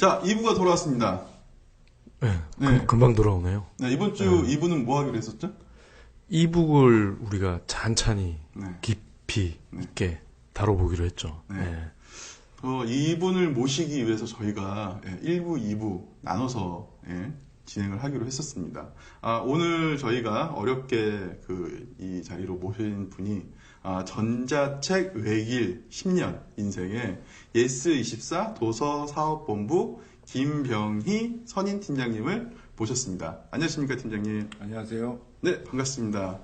자, 2부가 돌아왔습니다. 네, 네. 금방 돌아오네요. 네, 이번 주 2부는 뭐 하기로 했었죠? 이북을 우리가 찬찬히 네. 깊이 있게 다뤄보기로 했죠. 네. 네. 이분을 모시기 위해서 저희가 1부, 2부 나눠서 진행을 하기로 했었습니다. 오늘 저희가 어렵게 이 자리로 모신 분이 전자책 외길 10년 인생의 예스24 도서사업본부 김병희 선임팀장님을 모셨습니다. 안녕하십니까, 팀장님? 안녕하세요. 네, 반갑습니다.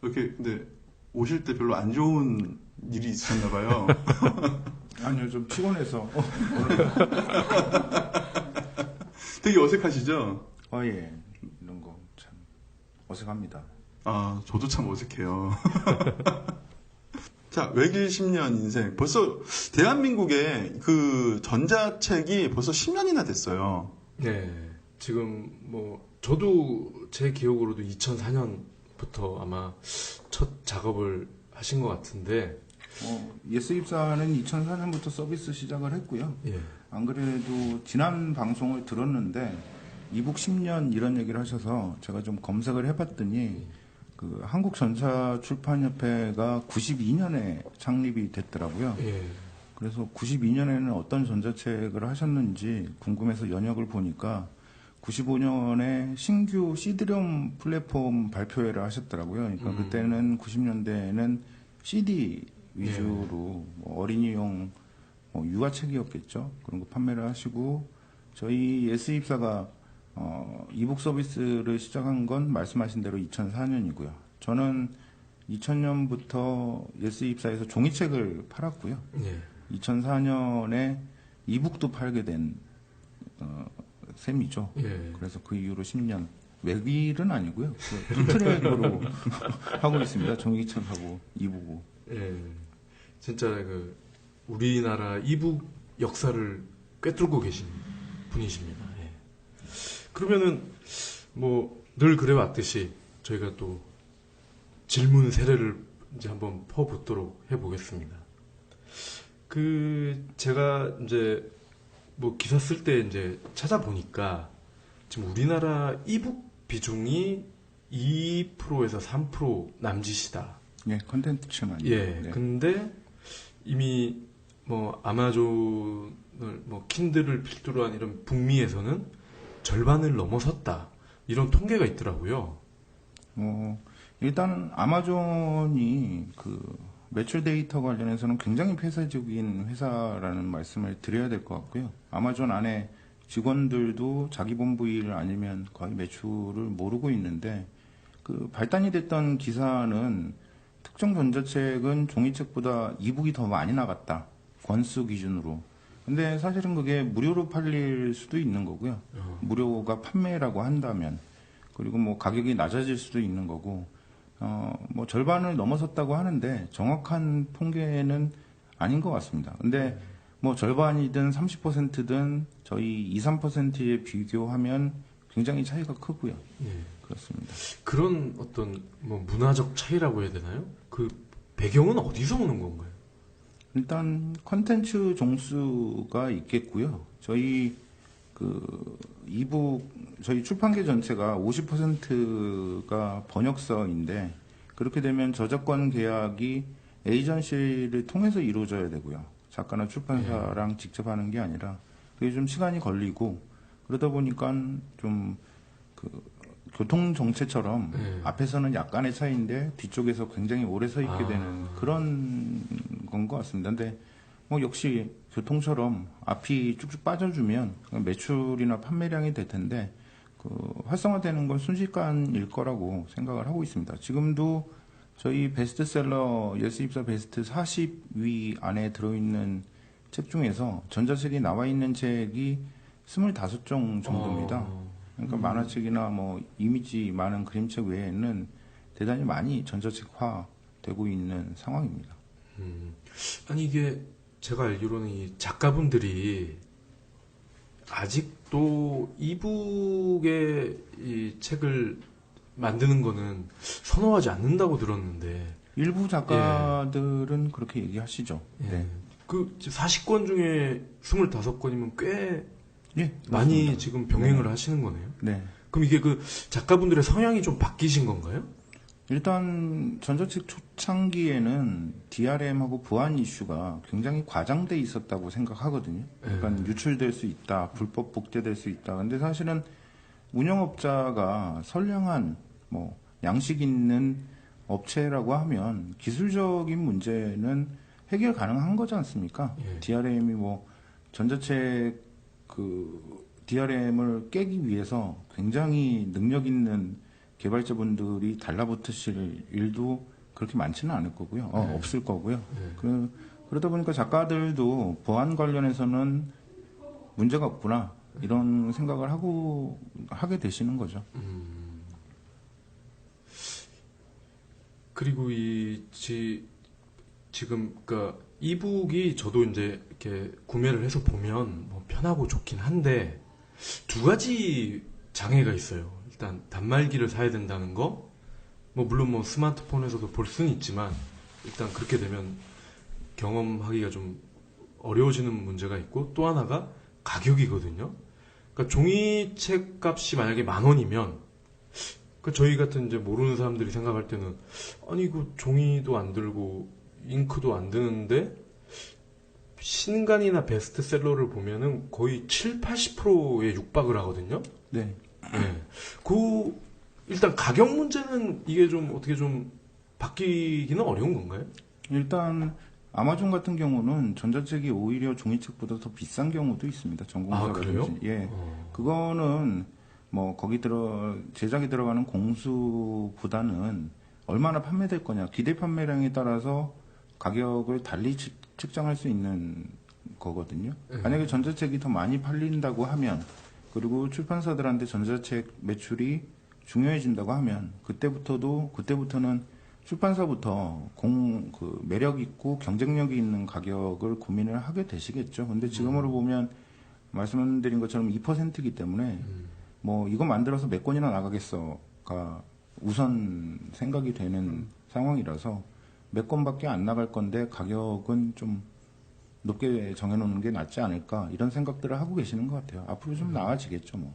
이렇게 근데 오실 때 별로 안 좋은 일이 있으셨나 봐요. 아니요, 좀 피곤해서. 되게 어색하시죠? 예. 이런 거 참 어색합니다. 저도 참 어색해요. 자, 외길 10년 인생. 벌써 대한민국에 그 전자책이 벌써 10년이나 됐어요. 네. 지금 저도 제 기억으로도 2004년부터 아마 첫 작업을 하신 것 같은데. 예스24는 2004년부터 서비스 시작을 했고요. 예. 안 그래도 지난 방송을 들었는데 이북 10년 이런 얘기를 하셔서 제가 좀 검색을 해봤더니 그 한국전자출판협회가 92년에 창립이 됐더라고요. 예. 그래서 92년에는 어떤 전자책을 하셨는지 궁금해서 연역을 보니까 95년에 신규 CD롬 플랫폼 발표회를 하셨더라고요. 그러니까 그때는 90년대에는 CD 위주로 어린이용 유아책이었겠죠. 그런 거 판매를 하시고 저희 예스24가 이북 서비스를 시작한 건 말씀하신 대로 2004년이고요. 저는 2000년부터 예스24에서 종이책을 팔았고요. 예. 2004년에 이북도 팔게 된 셈이죠. 예. 그래서 그 이후로 10년 외길은 아니고요. 두 트랙으로 하고 있습니다. 종이책하고 이북고. 예. 진짜 우리나라 이북 역사를 꿰뚫고 계신 분이십니다. 예. 그러면은 늘 그래왔듯이 저희가 또 질문 세례를 이제 한번 퍼붓도록 해보겠습니다. 제가 이제 기사 쓸 때 이제 찾아보니까 지금 우리나라 이북 비중이 2%에서 3% 남짓이다. 예, 컨텐츠만. 예. 네. 근데 이미 아마존을 킨들을 필두로 한 이런 북미에서는 절반을 넘어섰다. 이런 통계가 있더라고요. 일단 아마존이 매출 데이터 관련해서는 굉장히 폐쇄적인 회사라는 말씀을 드려야 될 것 같고요. 아마존 안에 직원들도 자기 본부 일 아니면 거의 매출을 모르고 있는데 발단이 됐던 기사는 특정 전자책은 종이책보다 이북이 더 많이 나갔다. 권수 기준으로. 근데 사실은 그게 무료로 팔릴 수도 있는 거고요. 무료가 판매라고 한다면. 그리고 가격이 낮아질 수도 있는 거고. 절반을 넘어섰다고 하는데 정확한 통계는 아닌 것 같습니다. 근데 절반이든 30%든 저희 2, 3%에 비교하면 굉장히 차이가 크고요. 예. 그렇습니다. 그런 어떤 문화적 차이라고 해야 되나요? 그 배경은 어디서 오는 건가요? 일단 컨텐츠 종수가 있겠고요. 저희 이북 저희 출판계 전체가 50%가 번역서인데 그렇게 되면 저작권 계약이 에이전시를 통해서 이루어져야 되고요. 작가나 출판사랑 직접 하는 게 아니라 그게 좀 시간이 걸리고 그러다 보니까 좀 교통 정체처럼 앞에서는 약간의 차이인데 뒤쪽에서 굉장히 오래 서 있게 되는 그런 건 것 같습니다. 근데 역시 교통처럼 앞이 쭉쭉 빠져주면 매출이나 판매량이 될 텐데 활성화되는 건 순식간일 거라고 생각을 하고 있습니다. 지금도 저희 베스트셀러 예스24 베스트 40위 안에 들어있는 책 중에서 전자책이 나와 있는 책이 25종 정도입니다. 그러니까 만화책이나 이미지 많은 그림책 외에는 대단히 많이 전자책화 되고 있는 상황입니다. 아니 이게 제가 알기로는 이 작가분들이 아직도 이북의 이 책을 만드는 거는 선호하지 않는다고 들었는데 일부 작가들은 그렇게 얘기하시죠. 예. 네. 40권 중에 25권이면 꽤 예, 많이 맞습니다. 지금 병행을 하시는 거네요. 네. 그럼 이게 그 작가분들의 성향이 좀 바뀌신 건가요? 일단 전자책 초창기에는 DRM하고 보안 이슈가 굉장히 과장돼 있었다고 생각하거든요. 그러니까 유출될 수 있다, 불법 복제될 수 있다. 근데 사실은 운영업자가 선량한 뭐 양식 있는 업체라고 하면 기술적인 문제는 해결 가능한 거지 않습니까? 예. DRM이 뭐 전자책 그 DRM을 깨기 위해서 굉장히 능력 있는 개발자분들이 달라붙으실 일도 그렇게 많지는 않을 거고요. 없을 거고요. 그러다 보니까 작가들도 보안 관련해서는 문제가 없구나 이런 생각을 하게 되시는 거죠. 그리고 지금 그러니까 이북이 저도 이제 이렇게 구매를 해서 보면 뭐 편하고 좋긴 한데 두 가지 장애가 있어요. 일단 단말기를 사야 된다는 거, 뭐 물론 뭐 스마트폰에서도 볼 수는 있지만 일단 그렇게 되면 경험하기가 좀 어려워지는 문제가 있고, 또 하나가 가격이거든요. 그러니까 종이책 값이 만약에 10,000원이면 그 저희 같은 이제 모르는 사람들이 생각할 때는 아니 이거 종이도 안 들고 잉크도 안 드는데 신간이나 베스트셀러를 보면은 거의 7-80%에 육박을 하거든요. 네. 네. 일단 가격 문제는 이게 좀 어떻게 좀 바뀌기는 어려운 건가요? 일단 아마존 같은 경우는 전자책이 오히려 종이책보다 더 비싼 경우도 있습니다. 전공사라든지. 그래요? 예. 그거는 뭐 거기 제작에 들어가는 공수보다는 얼마나 판매될 거냐, 기대 판매량에 따라서 가격을 달리 측정할 수 있는 거거든요. 만약에 전자책이 더 많이 팔린다고 하면, 그리고 출판사들한테 전자책 매출이 중요해진다고 하면 그때부터는 출판사부터 매력 있고 경쟁력이 있는 가격을 고민을 하게 되시겠죠. 근데 지금으로 보면 말씀드린 것처럼 2%이기 때문에 뭐 이거 만들어서 몇 권이나 나가겠어가 우선 생각이 되는 상황이라서 몇 권밖에 안 나갈 건데 가격은 좀 높게 정해놓는 게 낫지 않을까 이런 생각들을 하고 계시는 것 같아요. 앞으로 좀 나아지겠죠, 뭐.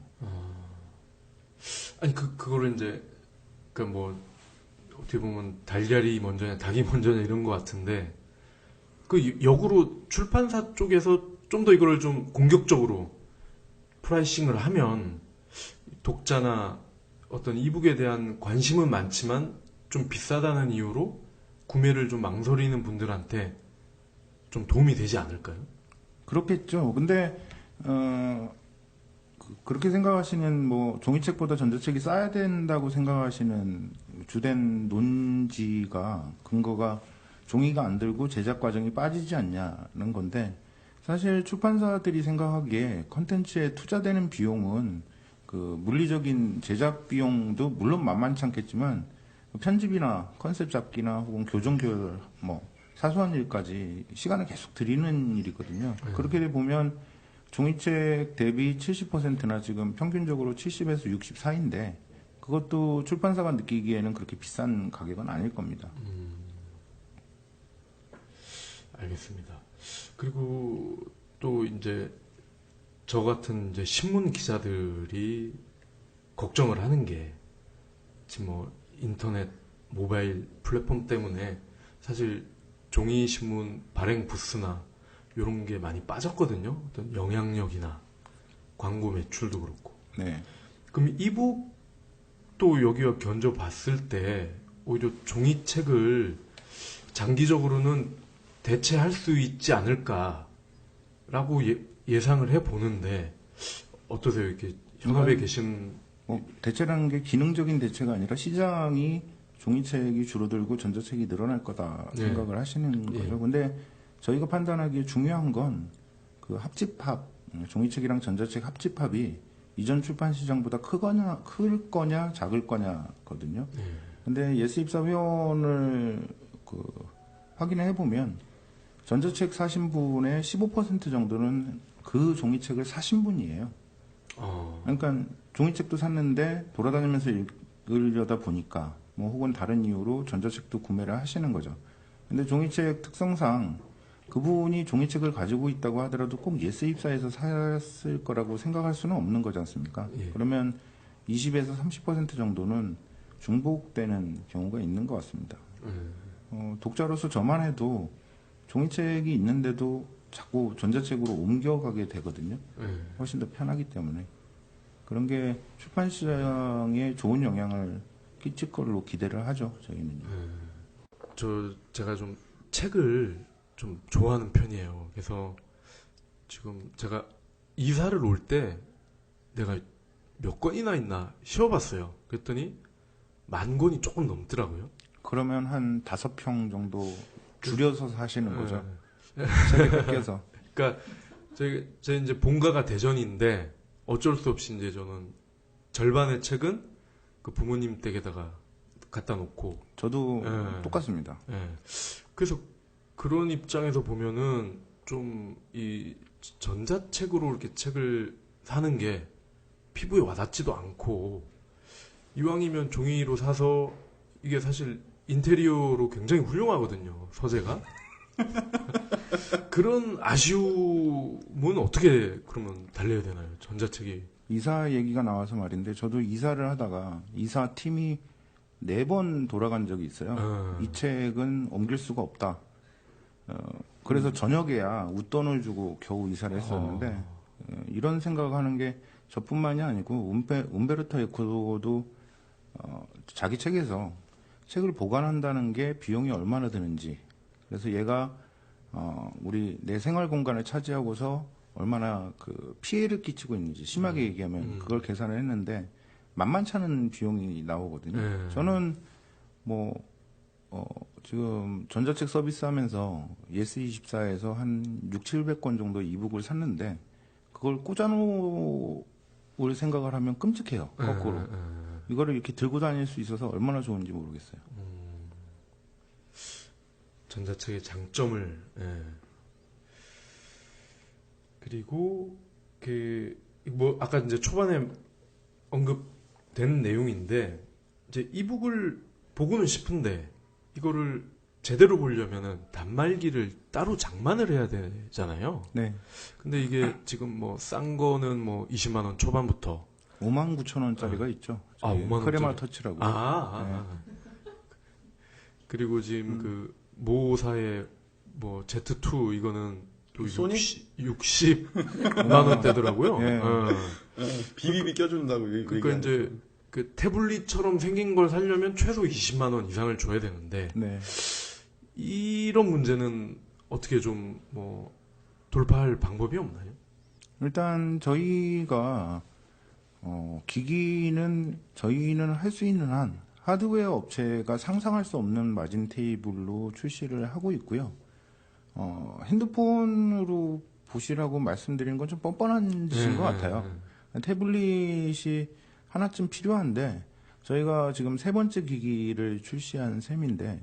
아니 그거를 이제 그러니까 뭐 어떻게 보면 달걀이 먼저냐 닭이 먼저냐 이런 것 같은데, 그 역으로 출판사 쪽에서 좀 더 이거를 좀 공격적으로 프라이싱을 하면 독자나 어떤 이북에 대한 관심은 많지만 좀 비싸다는 이유로 구매를 좀 망설이는 분들한테 좀 도움이 되지 않을까요? 그렇겠죠. 근데 그렇게 생각하시는, 뭐 종이책보다 전자책이 싸야 된다고 생각하시는 주된 근거가 종이가 안 들고 제작 과정이 빠지지 않냐는 건데, 사실 출판사들이 생각하기에 컨텐츠에 투자되는 비용은 그 물리적인 제작 비용도 물론 만만치 않겠지만 편집이나 컨셉 잡기나 혹은 교정 교열 뭐 사소한 일까지 시간을 계속 들이는 일이거든요. 그렇게 보면 종이책 대비 70%나 지금 평균적으로 70에서 60 사이인데, 그것도 출판사가 느끼기에는 그렇게 비싼 가격은 아닐 겁니다. 알겠습니다. 그리고 또 이제 저 같은 이제 신문 기자들이 걱정을 하는 게, 지금 뭐 인터넷 모바일 플랫폼 때문에 사실 종이 신문 발행 부스나 이런 게 많이 빠졌거든요. 어떤 영향력이나 광고 매출도 그렇고. 네. 그럼 이북도 여기와 견져 봤을 때 오히려 종이책을 장기적으로는 대체할 수 있지 않을까라고 예상을 해 보는데 어떠세요? 이렇게 현업에 계신 뭐 대체라는 게 기능적인 대체가 아니라 시장이 종이책이 줄어들고 전자책이 늘어날 거다 네. 생각을 하시는 예. 거죠. 근데 저희가 판단하기에 중요한 건 그 합집합, 종이책이랑 전자책 합집합이 이전 출판 시장보다 클 거냐 작을 거냐거든요. 근데 예스입사 회원을 확인을 해보면 전자책 사신 분의 15% 정도는 그 종이책을 사신 분이에요. 그러니까 종이책도 샀는데 돌아다니면서 읽으려다 보니까 뭐 혹은 다른 이유로 전자책도 구매를 하시는 거죠. 근데 종이책 특성상 그분이 종이책을 가지고 있다고 하더라도 꼭 예스입사에서 샀을 거라고 생각할 수는 없는 거지 않습니까? 예. 그러면 20에서 30% 정도는 중복되는 경우가 있는 것 같습니다. 독자로서 저만 해도 종이책이 있는데도 자꾸 전자책으로 옮겨가게 되거든요. 훨씬 더 편하기 때문에. 그런 게 출판 시장에 좋은 영향을 끼칠 걸로 기대를 하죠, 저희는요. 제가 좀 책을 좀 좋아하는 편이에요. 그래서 지금 제가 이사를 올 때 내가 몇 권이나 있나 쉬어봤어요. 그랬더니 10,000권이 조금 넘더라고요. 그러면 한 5평 정도 줄여서 사시는 거죠. 네. 책에 뺏겨서. 그러니까 제 이제 본가가 대전인데 어쩔 수 없이 이제 저는 절반의 책은 그 부모님 댁에다가 갖다 놓고 저도 네. 똑같습니다. 예. 그래서 그런 입장에서 보면은 좀 이 전자책으로 이렇게 책을 사는 게 피부에 와닿지도 않고 이왕이면 종이로 사서 이게 사실 인테리어로 굉장히 훌륭하거든요. 서재가. 그런 아쉬움은 어떻게 그러면 달래야 되나요? 전자책이. 이사 얘기가 나와서 말인데 저도 이사를 하다가 이사 팀이 4번 돌아간 적이 있어요. 이 책은 옮길 수가 없다. 그래서 저녁에야 웃돈을 주고 겨우 이사를 했었는데 이런 생각하는 게 저뿐만이 아니고 움베르토 에코도 자기 책에서 책을 보관한다는 게 비용이 얼마나 드는지, 그래서 얘가 우리 내 생활 공간을 차지하고서 얼마나 그 피해를 끼치고 있는지 심하게 얘기하면 그걸 계산을 했는데 만만치 않은 비용이 나오거든요. 저는 뭐 지금 전자책 서비스 하면서 예스24에서 한 600-700권 정도 이북을 샀는데 그걸 꽂아놓을 생각을 하면 끔찍해요. 거꾸로. 이거를 이렇게 들고 다닐 수 있어서 얼마나 좋은지 모르겠어요. 전자책의 장점을. 그리고 뭐 아까 이제 초반에 언급된 내용인데 이제 이북을 보고는 싶은데 이거를 제대로 보려면은 단말기를 따로 장만을 해야 되잖아요. 네. 근데 이게 지금 뭐 싼 거는 뭐 20만 원 초반부터 59,000원짜리가 있죠. 5만 원짜리. 크레마 터치라고. 그리고 지금 그 모사의 뭐 Z2 이거는 또 소니? 60만 원대더라고요. 예. 비비비 껴준다고 그러니까 얘기하는 이제 그 태블릿처럼 생긴 걸 사려면 최소 20만 원 이상을 줘야 되는데 네. 이런 문제는 어떻게 좀 뭐 돌파할 방법이 없나요? 일단 저희가 기기는 저희는 할 수 있는 한 하드웨어 업체가 상상할 수 없는 마진 테이블로 출시를 하고 있고요. 핸드폰으로 보시라고 말씀드리는 건 좀 뻔뻔한 짓인 것 같아요. 태블릿이 하나쯤 필요한데 저희가 지금 3번째 기기를 출시한 셈인데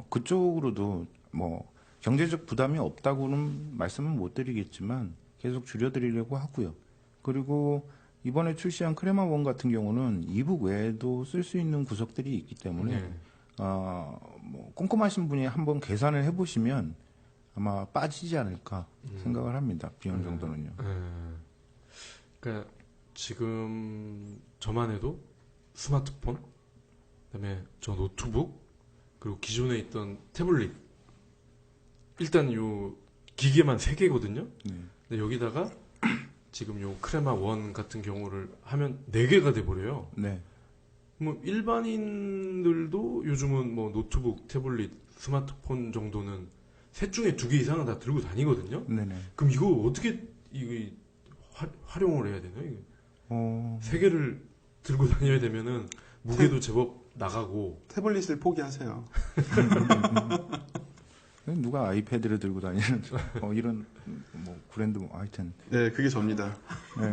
그쪽으로도 뭐 경제적 부담이 없다고는 말씀은 못 드리겠지만 계속 줄여드리려고 하고요. 그리고 이번에 출시한 크레마 원 같은 경우는 이북 외에도 쓸 수 있는 구석들이 있기 때문에 뭐 꼼꼼하신 분이 한번 계산을 해보시면 아마 빠지지 않을까 생각을 합니다. 비용 정도는요. 그러니까 지금 저만 해도 스마트폰, 그다음에 저 노트북, 그리고 기존에 있던 태블릿, 일단 요 기계만 3개거든요. 근데 여기다가 지금 요 크레마 원 같은 경우를 하면 4개가 돼버려요. 네. 뭐 일반인들도 요즘은 뭐 노트북, 태블릿, 스마트폰 정도는 셋 중에 2개 이상은 다 들고 다니거든요. 네네. 그럼 이거 어떻게 이거 활용을 해야 되나요? 이게? 3개를 들고 다녀야 되면은 무게도 제법 나가고. 태블릿을 포기하세요. 누가 아이패드를 들고 다니는 이런 뭐 브랜드 뭐 하여튼. 네, 그게 접니다. 네.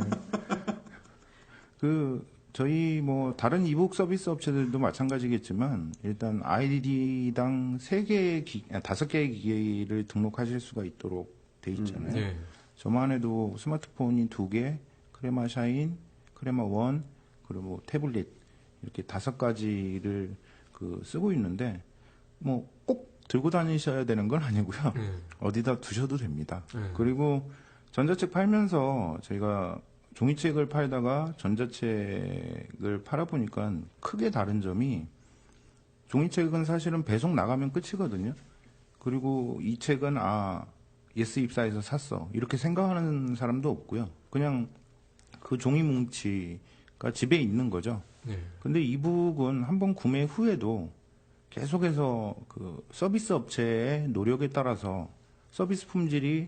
저희 뭐 다른 이북 서비스 업체들도 마찬가지겠지만 일단 아이디당 5개의 기기를 등록하실 수가 있도록 돼 있잖아요. 네. 저만 해도 스마트폰이 2개, 크레마 샤인, 크레마 원, 그리고 태블릿 이렇게 5가지를 쓰고 있는데 뭐 꼭 들고 다니셔야 되는 건 아니고요. 네. 어디다 두셔도 됩니다. 네. 그리고 전자책 팔면서 저희가 종이책을 팔다가 전자책을 팔아보니까 크게 다른 점이 종이책은 사실은 배송 나가면 끝이거든요. 그리고 이 책은 예스 입사해서 샀어 이렇게 생각하는 사람도 없고요. 그냥 그 종이 뭉치가 집에 있는 거죠. 네. 근데 이북은 한번 구매 후에도 계속해서 그 서비스 업체의 노력에 따라서 서비스 품질이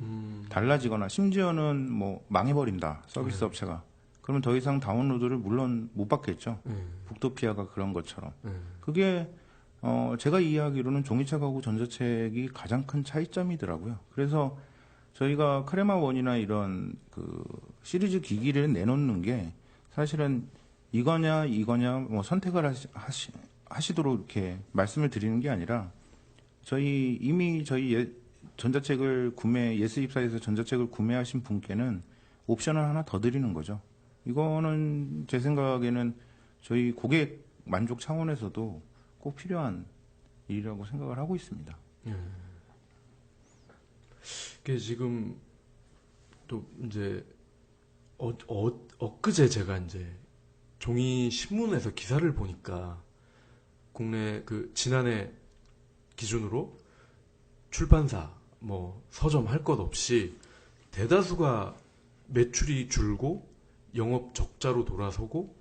달라지거나 심지어는 뭐 망해버린다 서비스 업체가 그러면 더 이상 다운로드를 물론 못 받겠죠. 북토피아가 그런 것처럼 그게 제가 이해하기로는 종이책하고 전자책이 가장 큰 차이점이더라고요. 그래서 저희가 크레마원이나 이런 그 시리즈 기기를 내놓는 게 사실은 이거냐 뭐 선택을 하시도록 이렇게 말씀을 드리는 게 아니라 이미 저희 전자책을 예스 입사해서 전자책을 구매하신 분께는 옵션을 하나 더 드리는 거죠. 이거는 제 생각에는 저희 고객 만족 차원에서도 꼭 필요한 일이라고 생각을 하고 있습니다. 이게 지금 또 이제 엊그제 제가 이제 종이 신문에서 기사를 보니까 국내 그 지난해 기준으로 출판사 뭐 서점 할 것 없이 대다수가 매출이 줄고 영업 적자로 돌아서고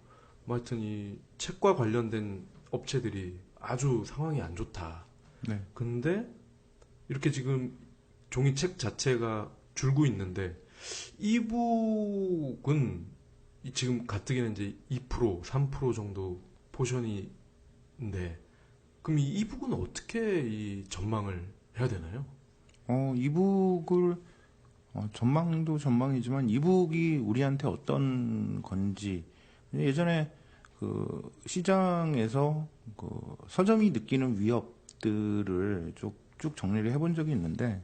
뭐 하여튼 이 책과 관련된 업체들이 아주 상황이 안 좋다. 네. 근데 이렇게 지금 종이책 자체가 줄고 있는데 이북은 지금 가뜩이나 이제 2%, 3% 정도 포션인데 그럼 이 이북은 어떻게 이 전망을 해야 되나요? 이북을 전망도 전망이지만 이북이 우리한테 어떤 건지 예전에 그 시장에서 그 서점이 느끼는 위협들을 쭉 정리를 해본 적이 있는데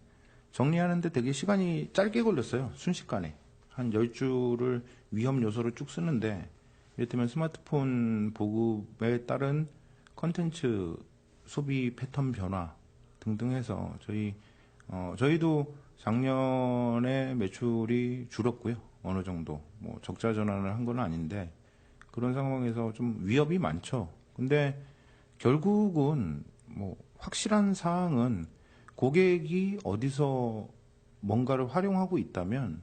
정리하는데 되게 시간이 짧게 걸렸어요. 순식간에 한 10줄을 위험 요소로 쭉 쓰는데 이를테면 스마트폰 보급에 따른 컨텐츠 소비 패턴 변화 등등 해서 저희도 작년에 매출이 줄었고요. 어느 정도 뭐 적자 전환을 한 건 아닌데 그런 상황에서 좀 위협이 많죠. 근데 결국은 뭐 확실한 사항은 고객이 어디서 뭔가를 활용하고 있다면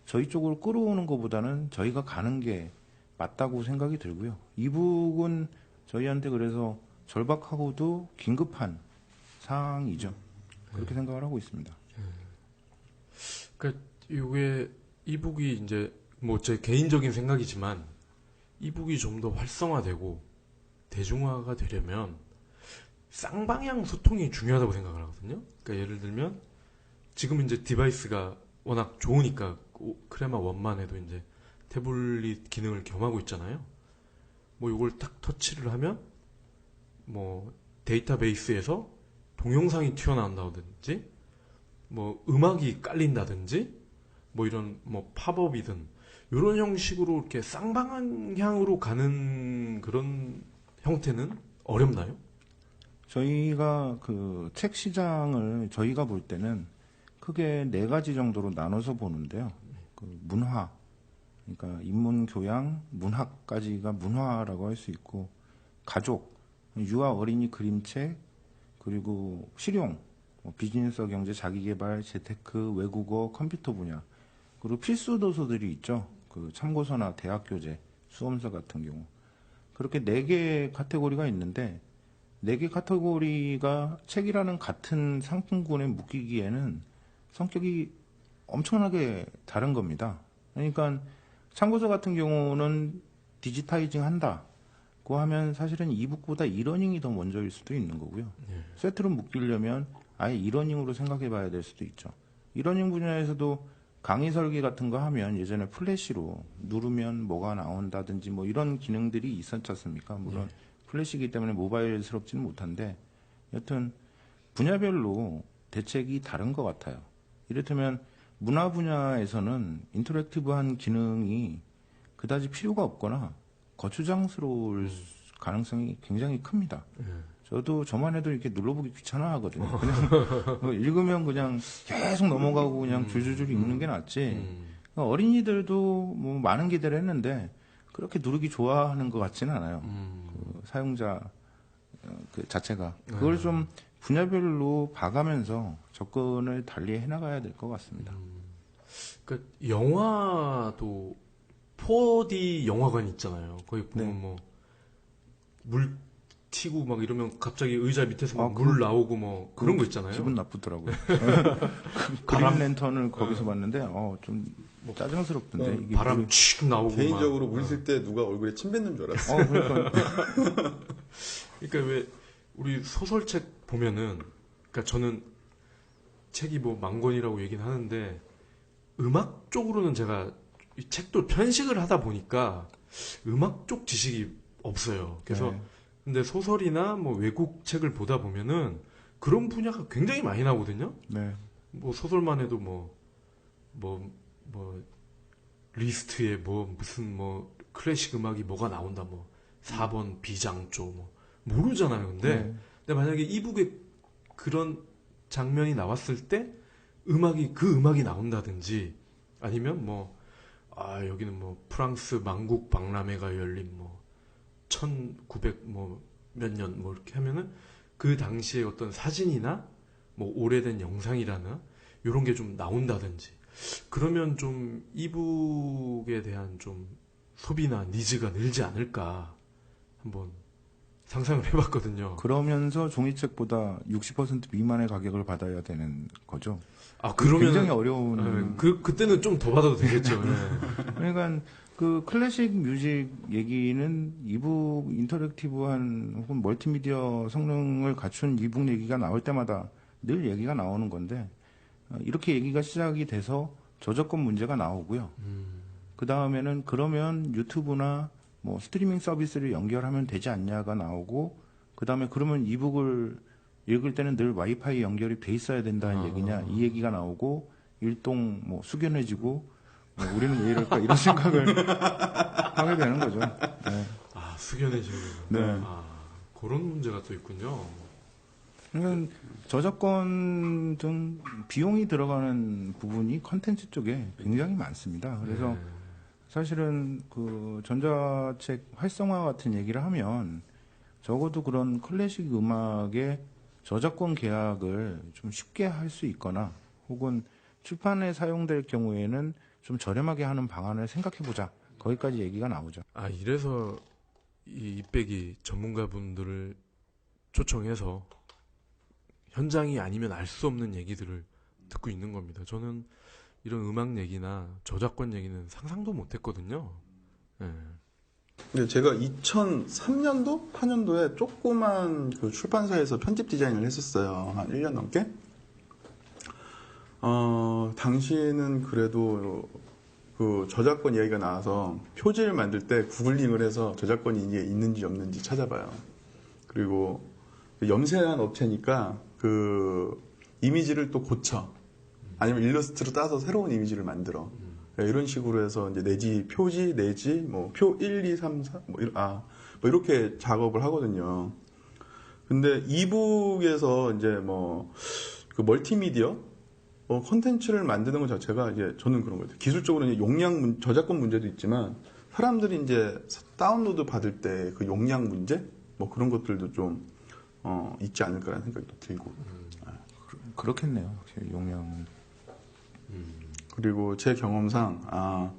저희 쪽으로 끌어오는 것보다는 저희가 가는 게 맞다고 생각이 들고요. 이북은 저희한테 그래서 절박하고도 긴급한 사항이죠. 그렇게 생각을 하고 있습니다. 그러니까 이게 이북이 이제 뭐 제 개인적인 생각이지만 이북이 좀 더 활성화되고 대중화가 되려면 쌍방향 소통이 중요하다고 생각을 하거든요. 그러니까 예를 들면 지금 이제 디바이스가 워낙 좋으니까 크레마 원만 해도 이제 태블릿 기능을 겸하고 있잖아요. 뭐 이걸 딱 터치를 하면 뭐 데이터베이스에서 동영상이 튀어나온다든지 뭐 음악이 깔린다든지 뭐 이런 뭐 팝업이든 이런 형식으로 이렇게 쌍방향으로 가는 그런 형태는 어렵나요? 저희가 그 책 시장을 저희가 볼 때는 크게 4가지 정도로 나눠서 보는데요. 그 문화, 그러니까 인문, 교양, 문학까지가 문화라고 할 수 있고, 가족, 유아 어린이 그림책, 그리고 실용, 비즈니스 경제, 자기개발, 재테크, 외국어, 컴퓨터 분야, 그리고 필수 도서들이 있죠. 그 참고서나 대학 교재, 수험서 같은 경우. 그렇게 4개 카테고리가 있는데 4개 카테고리가 책이라는 같은 상품군에 묶이기에는 성격이 엄청나게 다른 겁니다. 그러니까 참고서 같은 경우는 디지타이징 한다고 하면 사실은 이북보다 이러닝이 더 먼저일 수도 있는 거고요. 세트로 묶이려면 아예 이러닝으로 생각해 봐야 될 수도 있죠. 이러닝 분야에서도 강의 설계 같은 거 하면 예전에 플래시로 누르면 뭐가 나온다든지 뭐 이런 기능들이 있었지 않습니까? 물론 플래시이기 때문에 모바일스럽지는 못한데 여튼 분야별로 대책이 다른 것 같아요. 이를테면 문화 분야에서는 인터랙티브한 기능이 그다지 필요가 없거나 거추장스러울 가능성이 굉장히 큽니다. 저도 저만 해도 이렇게 눌러보기 귀찮아 하거든요. 그냥 읽으면 그냥 계속 넘어가고 그냥 줄줄줄 읽는 게 낫지. 어린이들도 뭐 많은 기대를 했는데 그렇게 누르기 좋아하는 것 같지는 않아요. 그 사용자 그 자체가 그걸 좀 분야별로 봐가면서 접근을 달리 해나가야 될 것 같습니다. 그러니까 영화도 4D 영화관 있잖아요. 거기 보면 네. 뭐 물 튀고 막 이러면 갑자기 의자 밑에서 막 아, 물 나오고 뭐 그런 거 있잖아요. 기분 나쁘더라고요. 바람- 그린 랜턴을 거기서 봤는데 좀 짜증스럽던데. 이게 바람 칙 나오고 개인적으로 막. 물 쓸 때 누가 얼굴에 침 뱉는 줄 알았어. 그러니까 그러니까 왜 우리 소설책 보면은 그러니까 저는 책이 뭐 만권이라고 얘기는 하는데 음악 쪽으로는 제가 이 책도 편식을 하다 보니까 음악 쪽 지식이 없어요. 그래서 네. 근데 소설이나 뭐 외국 책을 보다 보면은 그런 분야가 굉장히 많이 나오거든요. 네. 뭐 소설만 해도 뭐 리스트에 뭐 무슨 뭐 클래식 음악이 뭐가 나온다 뭐 4번 비장조 뭐 모르잖아요. 근데 만약에 이북에 그런 장면이 나왔을 때 그 음악이 나온다든지 아니면 여기는 뭐 프랑스 만국 박람회가 열린 뭐 1900 뭐 몇 년 뭐 이렇게 하면은 그 당시에 어떤 사진이나 뭐 오래된 영상이라나 이런 게 좀 나온다든지 그러면 좀 이북에 대한 좀 소비나 니즈가 늘지 않을까 한번 상상을 해봤거든요. 그러면서 종이책보다 60% 미만의 가격을 받아야 되는 거죠. 그러면 굉장히 어려운. 그때는 좀 더 받아도 되겠죠. 네. 그러니까 그 클래식 뮤직 얘기는 이북 인터랙티브한 혹은 멀티미디어 성능을 갖춘 이북 얘기가 나올 때마다 늘 얘기가 나오는 건데 이렇게 얘기가 시작이 돼서 저작권 문제가 나오고요. 그 다음에는 그러면 유튜브나 뭐 스트리밍 서비스를 연결하면 되지 않냐가 나오고 그 다음에 그러면 이북을 읽을 때는 늘 와이파이 연결이 돼 있어야 된다는 얘기냐 이 얘기가 나오고 일동 뭐 숙연해지고 우리는 왜 이럴까 이런 생각을 하게 되는 거죠. 네. 숙연해지는. 네. 그런 문제가 또 있군요. 그러니까 저작권 등 비용이 들어가는 부분이 컨텐츠 쪽에 굉장히 많습니다. 그래서 사실은 그 전자책 활성화 같은 얘기를 하면 적어도 그런 클래식 음악의 저작권 계약을 좀 쉽게 할 수 있거나 혹은 출판에 사용될 경우에는 좀 저렴하게 하는 방안을 생각해보자. 거기까지 얘기가 나오죠. 이래서 이 이백이 전문가분들을 초청해서 현장이 아니면 알 수 없는 얘기들을 듣고 있는 겁니다. 저는 이런 음악 얘기나 저작권 얘기는 상상도 못 했거든요. 네. 근데 제가 2003년도? 4년도에 조그만 그 출판사에서 편집 디자인을 했었어요. 한 1년 넘게. 당시에는 그래도 그 저작권 이야기가 나와서 표지를 만들 때 구글링을 해서 저작권이 이게 있는지 없는지 찾아봐요. 그리고 염세한 업체니까 그 이미지를 또 고쳐. 아니면 일러스트로 따서 새로운 이미지를 만들어. 이런 식으로 해서 이제 내지 표지 내지 뭐 표 1, 2, 3, 4 뭐 이렇게 작업을 하거든요. 근데 이북에서 이제 뭐 그 멀티미디어 콘텐츠를 만드는 것 자체가 이제 저는 그런 것 같아요. 기술적으로 이제 저작권 문제도 있지만 사람들이 이제 다운로드 받을 때 그 용량 문제 뭐 그런 것들도 좀 있지 않을까라는 생각이 또 들고. 그렇겠네요. 용량. 그리고 제 경험상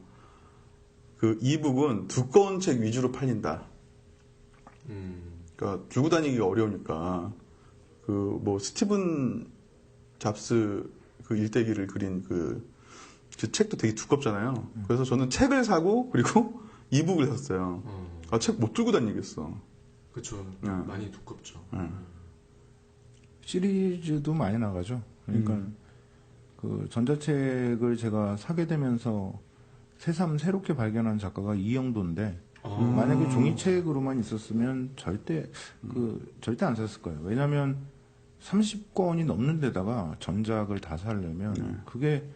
그 이북은 두꺼운 책 위주로 팔린다. 그러니까 들고 다니기가 어려우니까 그 뭐 스티븐 잡스 그 일대기를 그린 그 책도 되게 두껍잖아요. 그래서 저는 책을 사고 그리고 이북을 샀어요. 책 못 들고 다니겠어. 그렇죠. 많이 두껍죠. 시리즈도 많이 나가죠. 그러니까 그 전자책을 제가 사게 되면서 새삼 새롭게 발견한 작가가 이영도인데 만약에 종이책으로만 있었으면 절대 안 샀을 거예요. 왜냐하면 30권이 넘는 데다가 전작을 다 사려면 그게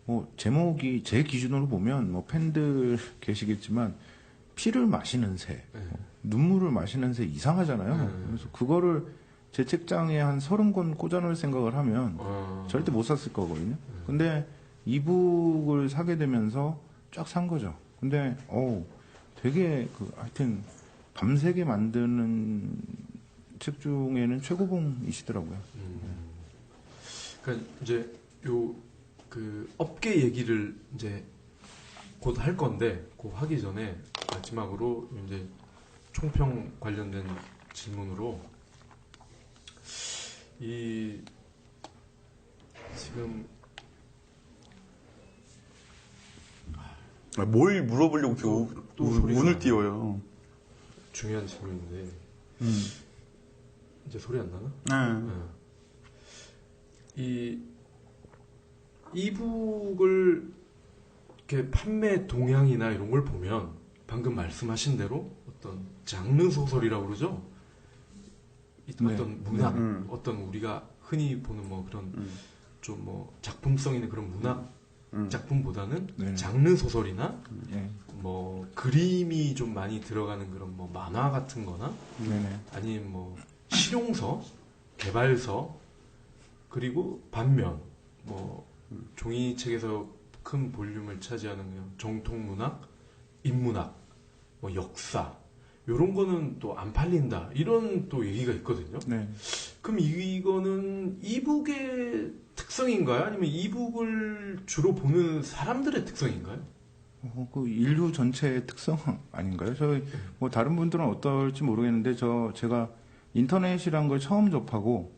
뭐 제목이 제 기준으로 보면 뭐 팬들 계시겠지만 피를 마시는 새, 눈물을 마시는 새 이상하잖아요. 그래서 그거를 제 책장에 한 30권 꽂아놓을 생각을 하면 절대 못 샀을 거거든요. 근데 이북을 사게 되면서 쫙 산 거죠. 근데 되게 하여튼 밤새게 만드는 책 중에는 최고봉이시더라고요. 그러니까 이제 업계 얘기를 이제 곧 할 건데, 그 하기 전에 마지막으로 이제 총평 관련된 질문으로 지금 뭘 물어보려고 또 운을 띄워요. 중요한 질문인데 이제 소리 안 나나? 이북을 이렇게 판매 동향이나 이런 걸 보면 방금 말씀하신 대로 어떤 장르 소설이라고 그러죠. 어떤 문학, 어떤 우리가 흔히 보는 뭐 그런 좀 뭐 작품성 있는 그런 문학 작품보다는 장르 소설이나 뭐 그림이 좀 많이 들어가는 그런 뭐 만화 같은 거나 아니면 뭐 실용서, 개발서, 그리고 반면 뭐 종이책에서 큰 볼륨을 차지하는 그냥 정통문학, 인문학, 뭐 역사 이런 거는 또 안 팔린다 이런 또 얘기가 있거든요. 그럼 이거는 이북의 특성인가요? 아니면 이북을 주로 보는 사람들의 특성인가요? 그 인류 전체의 특성 아닌가요? 뭐 다른 분들은 어떨지 모르겠는데 제가 인터넷이란 걸 처음 접하고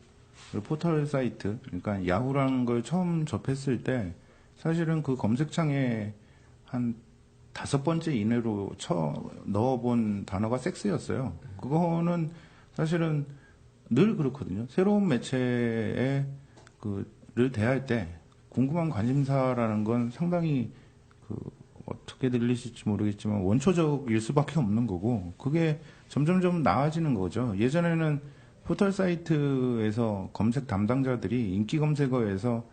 포털 사이트, 그러니까 야후라는 걸 처음 접했을 때 사실은 그 검색창에 한 5번째 이내로 넣어본 단어가 섹스였어요. 그거는 사실은 늘 그렇거든요. 새로운 매체에 를 대할 때 궁금한 관심사라는 건 상당히 어떻게 들리실지 모르겠지만 원초적일 수밖에 없는 거고 그게 점점점 나아지는 거죠. 예전에는 포털 사이트에서 검색 담당자들이 인기 검색어에서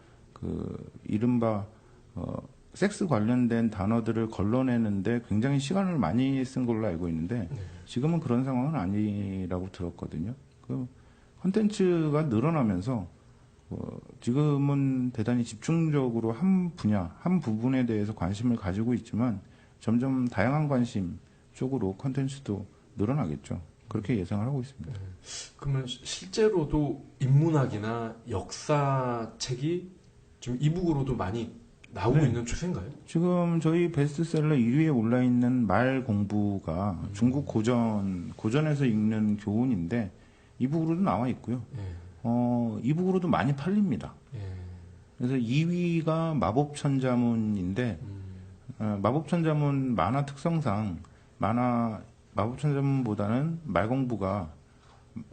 이른바 섹스 관련된 단어들을 걸러내는데 굉장히 시간을 많이 쓴 걸로 알고 있는데 지금은 그런 상황은 아니라고 들었거든요. 콘텐츠가 늘어나면서 지금은 대단히 집중적으로 한 분야, 한 부분에 대해서 관심을 가지고 있지만 점점 다양한 관심 쪽으로 콘텐츠도 늘어나겠죠. 그렇게 예상을 하고 있습니다. 그러면 실제로도 인문학이나 역사책이 좀 이북으로도 많이 나오고 있는 추세인가요? 지금 저희 베스트셀러 1위에 올라 있는 말 공부가 중국 고전에서 읽는 교훈인데 이북으로도 나와 있고요. 이북으로도 많이 팔립니다. 그래서 2위가 마법천자문인데 마법천자문 만화 특성상 마법천자문보다는 말공부가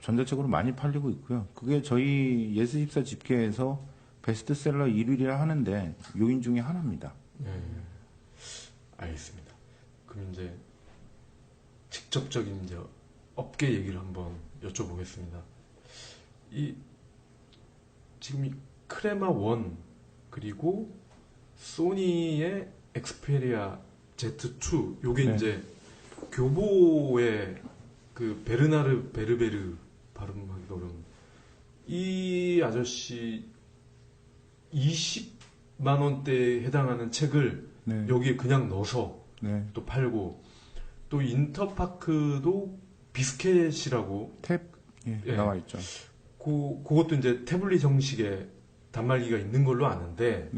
전자책으로 많이 팔리고 있고요. 그게 저희 예스24 집계에서 베스트셀러 1위라 하는데 요인 중에 하나입니다. 알겠습니다. 그럼 이제 직접적인 이제 업계 얘기를 한번 여쭤보겠습니다. 지금 이 크레마 1 그리고 소니의 엑스페리아 Z2 요게 이제 교보의 그 베르나르 베르베르 발음하기가 어려운 이 아저씨 20만 원대에 해당하는 책을 여기에 그냥 넣어서 또 팔고 또 인터파크도 비스켓이라고 나와 있죠. 그것도 이제 태블릿 형식의 단말기가 있는 걸로 아는데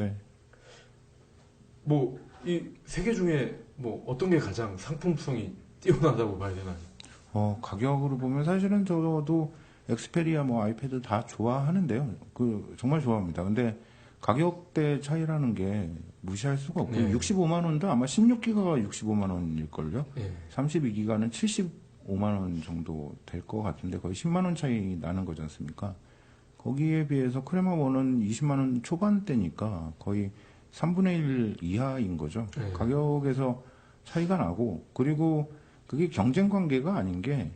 뭐 이 세 개 중에 뭐 어떤 게 가장 상품성이 뛰어나다고 봐야 되나요? 가격으로 보면 사실은 저도 엑스페리아 뭐 아이패드 다 좋아하는데요. 정말 좋아합니다. 근데 가격대 차이라는 게 무시할 수가 없고 65만 원도 아마 16기가가 65만 원일걸요. 32기가는 75만 원 정도 될 것 같은데 거의 10만 원 차이 나는 거지 않습니까? 거기에 비해서 크레마 1은 20만 원 초반대니까 거의 3분의 1 이하인 거죠. 가격에서 차이가 나고 그리고 그게 경쟁 관계가 아닌 게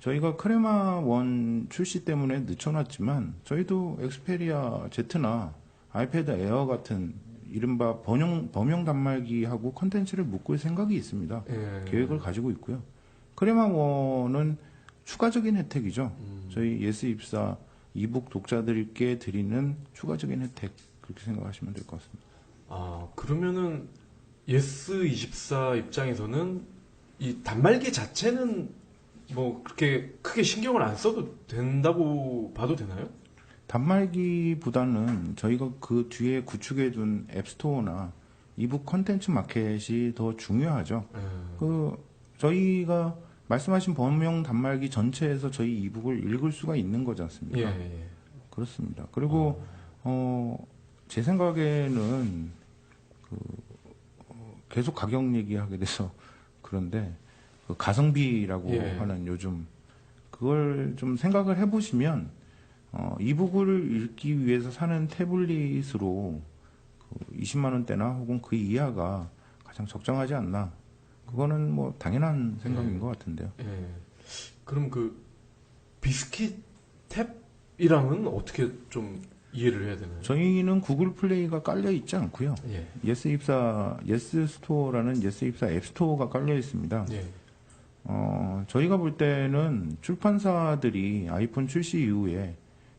저희가 크레마 1 출시 때문에 늦춰놨지만 저희도 엑스페리아 Z나 아이패드 에어 같은 이른바 범용 단말기하고 컨텐츠를 묶을 생각이 있습니다. 예. 계획을 가지고 있고요. 크레마원은 추가적인 혜택이죠. 저희 예스24 이북 독자들께 드리는 추가적인 혜택 그렇게 생각하시면 될 것 같습니다. 아, 그러면은 예스24 입장에서는 이 단말기 자체는 뭐 그렇게 크게 신경을 안 써도 된다고 봐도 되나요? 단말기보다는 저희가 그 뒤에 구축해둔 앱스토어나 이북 컨텐츠 마켓이 더 중요하죠. 저희가 말씀하신 범용 단말기 전체에서 저희 이북을 읽을 수가 있는 거지 않습니까? 예. 그렇습니다. 그리고 제 생각에는 계속 가격 얘기하게 돼서 그런데 그 가성비라고 예. 하는 요즘 그걸 좀 생각을 해보시면 이북을 읽기 위해서 사는 태블릿으로 20만 원대나 혹은 그 이하가 가장 적정하지 않나. 그거는 뭐 당연한 생각인 것 같은데요. 예. 그럼 그 비스킷 탭이랑은 어떻게 좀 이해를 해야 되나요? 저희는 구글 플레이가 깔려 있지 않고요. 예. 예스 스토어라는 예스24 앱 스토어가 깔려 있습니다. 예. 저희가 볼 때는 출판사들이 아이폰 출시 이후에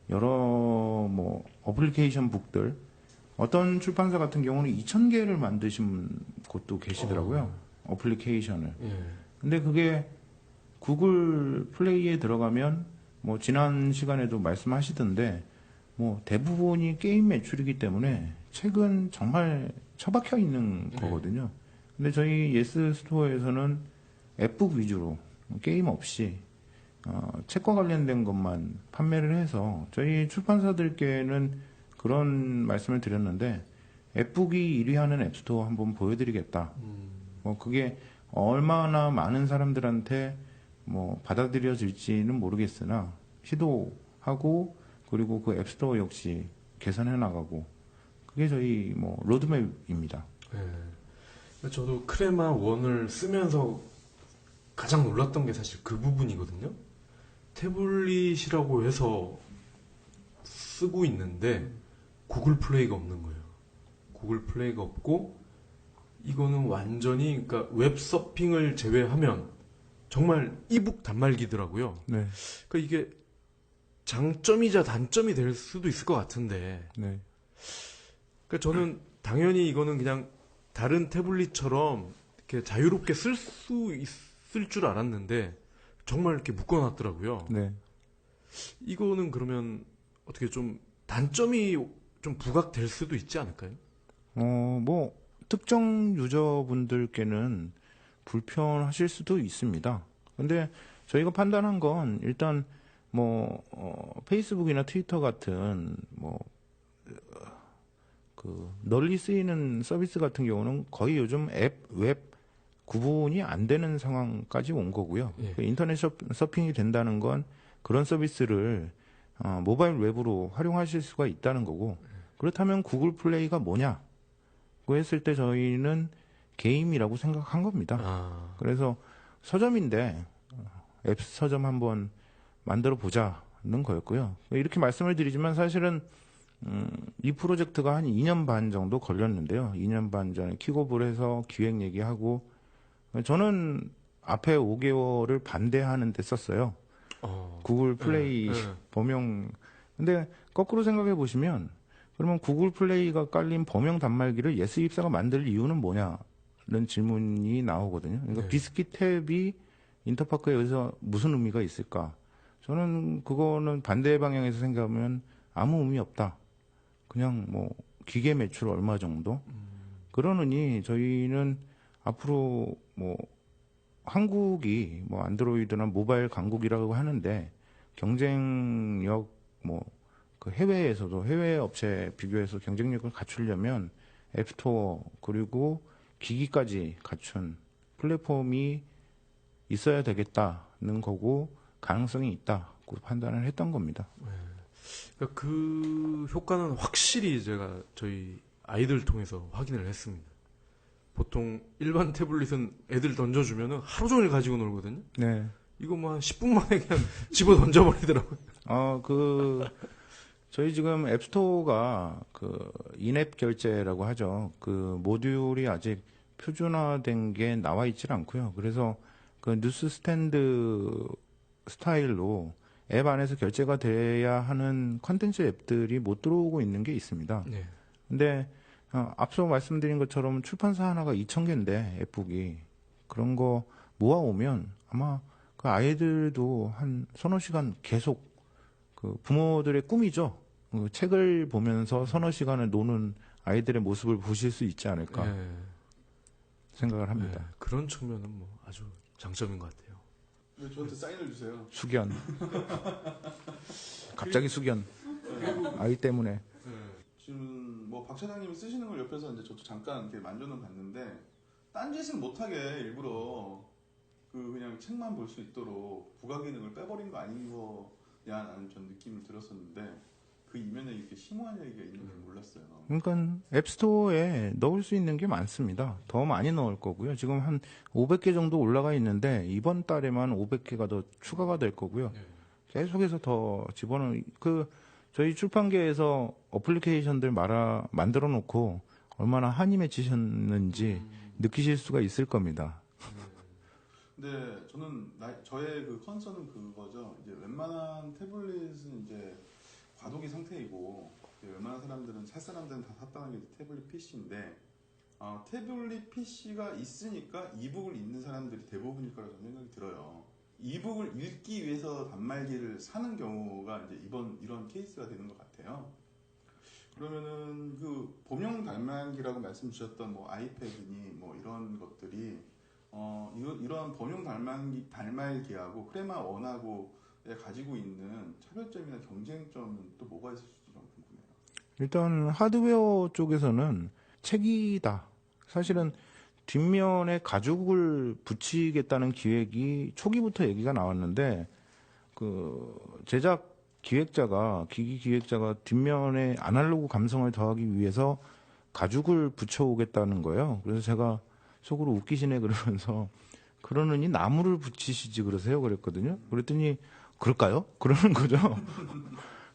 여러 뭐 어플리케이션 북들 어떤 출판사 같은 경우는 2,000개를 만드신 곳도 계시더라고요. 어플리케이션을. 예. 근데 그게 구글 플레이에 들어가면 뭐 지난 시간에도 말씀하시던데 뭐 대부분이 게임 매출이기 때문에 책은 정말 처박혀 있는 거거든요. 근데 저희 예스 스토어에서는 앱북 위주로 게임 없이 책과 관련된 것만 판매를 해서 저희 출판사들께는 그런 말씀을 드렸는데 앱북이 1위 하는 앱스토어 한번 보여드리겠다. 뭐 그게 얼마나 많은 사람들한테 뭐 받아들여질지는 모르겠으나 시도하고 그리고 그 앱스토어 역시 개선해 나가고 그게 저희 뭐 로드맵입니다. 예. 저도 크레마 원을 쓰면서 가장 놀랐던 게 사실 그 부분이거든요. 태블릿이라고 해서 쓰고 있는데 구글 플레이가 없는 거예요. 구글 플레이가 없고 이거는 완전히 그러니까 웹 서핑을 제외하면 정말 이북 단말기더라고요. 네. 그러니까 이게 장점이자 단점이 될 수도 있을 것 같은데. 네. 그러니까 저는 당연히 이거는 그냥 다른 태블릿처럼 이렇게 자유롭게 쓸 수 있을 줄 알았는데 정말 이렇게 묶어놨더라고요. 네. 이거는 그러면 어떻게 좀 단점이 좀 부각될 수도 있지 않을까요? 뭐 특정 유저분들께는 불편하실 수도 있습니다. 근데 저희가 판단한 건 일단 뭐 페이스북이나 트위터 같은 뭐 그 널리 쓰이는 서비스 같은 경우는 거의 요즘 앱, 웹 구분이 안 되는 상황까지 온 거고요. 예. 그 인터넷 서핑이 된다는 건 그런 서비스를 모바일 웹으로 활용하실 수가 있다는 거고 그렇다면 구글 플레이가 뭐냐? 고 했을 때 저희는 게임이라고 생각한 겁니다. 그래서 서점인데 앱 서점 한번 만들어 보자는 거였고요. 이렇게 말씀을 드리지만 사실은 이 프로젝트가 한 2년 반 정도 걸렸는데요. 2년 반 전에 킥오프를 해서 기획 얘기하고 저는 앞에 5개월을 반대하는 데 썼어요. 구글 플레이 범용. 근데 거꾸로 생각해 보시면 그러면 구글 플레이가 깔린 범용 단말기를 예스24가 만들 이유는 뭐냐는 질문이 나오거든요. 그러니까 비스킷 탭이 인터파크에 여기서 무슨 의미가 있을까? 저는 그거는 반대 방향에서 생각하면 아무 의미 없다. 그냥 뭐 기계 매출 얼마 정도? 그러느니 저희는 앞으로 뭐 한국이 뭐 안드로이드나 모바일 강국이라고 하는데 경쟁력 뭐 그 해외에서도 해외 업체 비교해서 경쟁력을 갖추려면 앱스토어 그리고 기기까지 갖춘 플랫폼이 있어야 되겠다는 거고 가능성이 있다고 판단을 했던 겁니다. 그러니까 그 효과는 확실히 제가 저희 아이들 통해서 확인을 했습니다. 보통 일반 태블릿은 애들 던져주면은 하루 종일 가지고 놀거든요. 네. 이거 뭐 한 10분 만에 그냥 집어 던져버리더라고요. 저희 지금 앱스토어가 그 인앱 결제라고 하죠. 그 모듈이 아직 표준화된 게 나와 있질 않고요. 그래서 그 뉴스 스탠드 스타일로 앱 안에서 결제가 돼야 하는 컨텐츠 앱들이 못 들어오고 있는 게 있습니다. 네. 근데 앞서 말씀드린 것처럼 출판사 하나가 2,000개인데 앱북이 그런 거 모아오면 아마 그 아이들도 한 서너 시간 계속 그 부모들의 꿈이죠. 그 책을 보면서 서너 시간을 노는 아이들의 모습을 보실 수 있지 않을까 네. 생각을 합니다. 네. 그런 측면은 뭐 아주 장점인 것 같아요. 왜 저한테 사인을 주세요? 숙연. 갑자기 숙연. 아이 때문에. 지금 뭐 박 차장님이 쓰시는 걸 옆에서 이제 저도 잠깐 이렇게 만져는 봤는데 딴짓을 못하게 일부러 그냥 책만 볼 수 있도록 부가 기능을 빼버린 거 아닌 거냐라는 전 느낌을 들었었는데 그 이면에 이렇게 심오한 얘기가 있는 줄 몰랐어요. 그러니까 앱스토어에 넣을 수 있는 게 많습니다. 더 많이 넣을 거고요. 지금 한 500개 정도 올라가 있는데 이번 달에만 500개가 더 추가가 될 거고요. 네. 계속해서 더 집어넣은 저희 출판계에서 어플리케이션들 만들어 놓고 얼마나 한이 맺히셨는지 느끼실 수가 있을 겁니다. 근데 저는 저의 그 컨설은 그거죠. 이제 웬만한 태블릿은 이제 과도기 상태이고 웬만한 사람들은 살 사람들은 다 샀다는 게 태블릿 PC인데 태블릿 PC가 있으니까 이북을 읽는 사람들이 대부분일 거라고 저는 생각이 들어요. 이북을 읽기 위해서 단말기를 사는 경우가 이제 이런 케이스가 되는 것 같아요. 그러면은 그 범용 단말기라고 말씀 주셨던 뭐 아이패드니 뭐 이런 것들이 이런 범용 단말기하고 크레마 원하고 가지고 있는 차별점이나 경쟁점은 또 뭐가 있을지 좀 궁금해요. 일단 하드웨어 쪽에서는 책이다. 사실은 뒷면에 가죽을 붙이겠다는 기획이 초기부터 얘기가 나왔는데 그 제작 기기 기획자가 뒷면에 아날로그 감성을 더하기 위해서 가죽을 붙여오겠다는 거예요. 그래서 제가 속으로 웃기시네 그러면서 그러느니 나무를 붙이시지 그러세요 그랬거든요. 그랬더니 그럴까요? 그러는 거죠.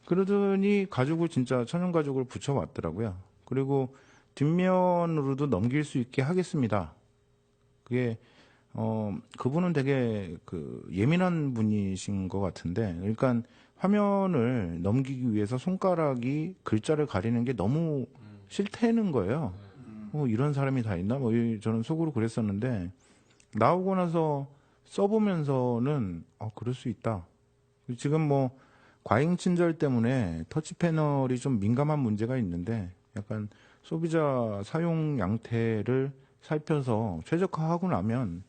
그러더니 가죽을 진짜 천연 가죽을 붙여왔더라고요. 그리고 뒷면으로도 넘길 수 있게 하겠습니다. 그게 그분은 되게 예민한 분이신 것 같은데, 그러니까 화면을 넘기기 위해서 손가락이 글자를 가리는 게 너무 싫다는 거예요. 이런 사람이 다 있나? 저는 속으로 그랬었는데, 나오고 나서 써보면서는, 그럴 수 있다. 지금 과잉 친절 때문에 터치 패널이 좀 민감한 문제가 있는데, 약간 소비자 사용 양태를 살펴서 최적화하고 나면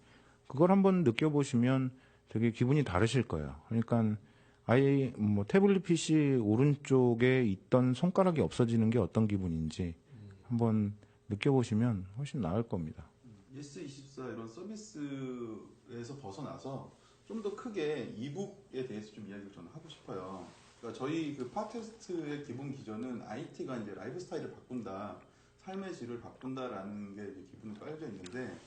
그걸 한번 느껴보시면 되게 기분이 다르실 거예요. 그러니까 아예 태블릿 PC 오른쪽에 있던 손가락이 없어지는 게 어떤 기분인지 한번 느껴보시면 훨씬 나을 겁니다. 예스24 이런 서비스에서 벗어나서 좀 더 크게 이북에 대해서 좀 이야기를 저는 하고 싶어요. 그러니까 저희 그 팟캐스트의 기본 기전은 IT가 이제 라이프 스타일을 바꾼다, 삶의 질을 바꾼다라는 게 이제 기본에 깔려 있는데,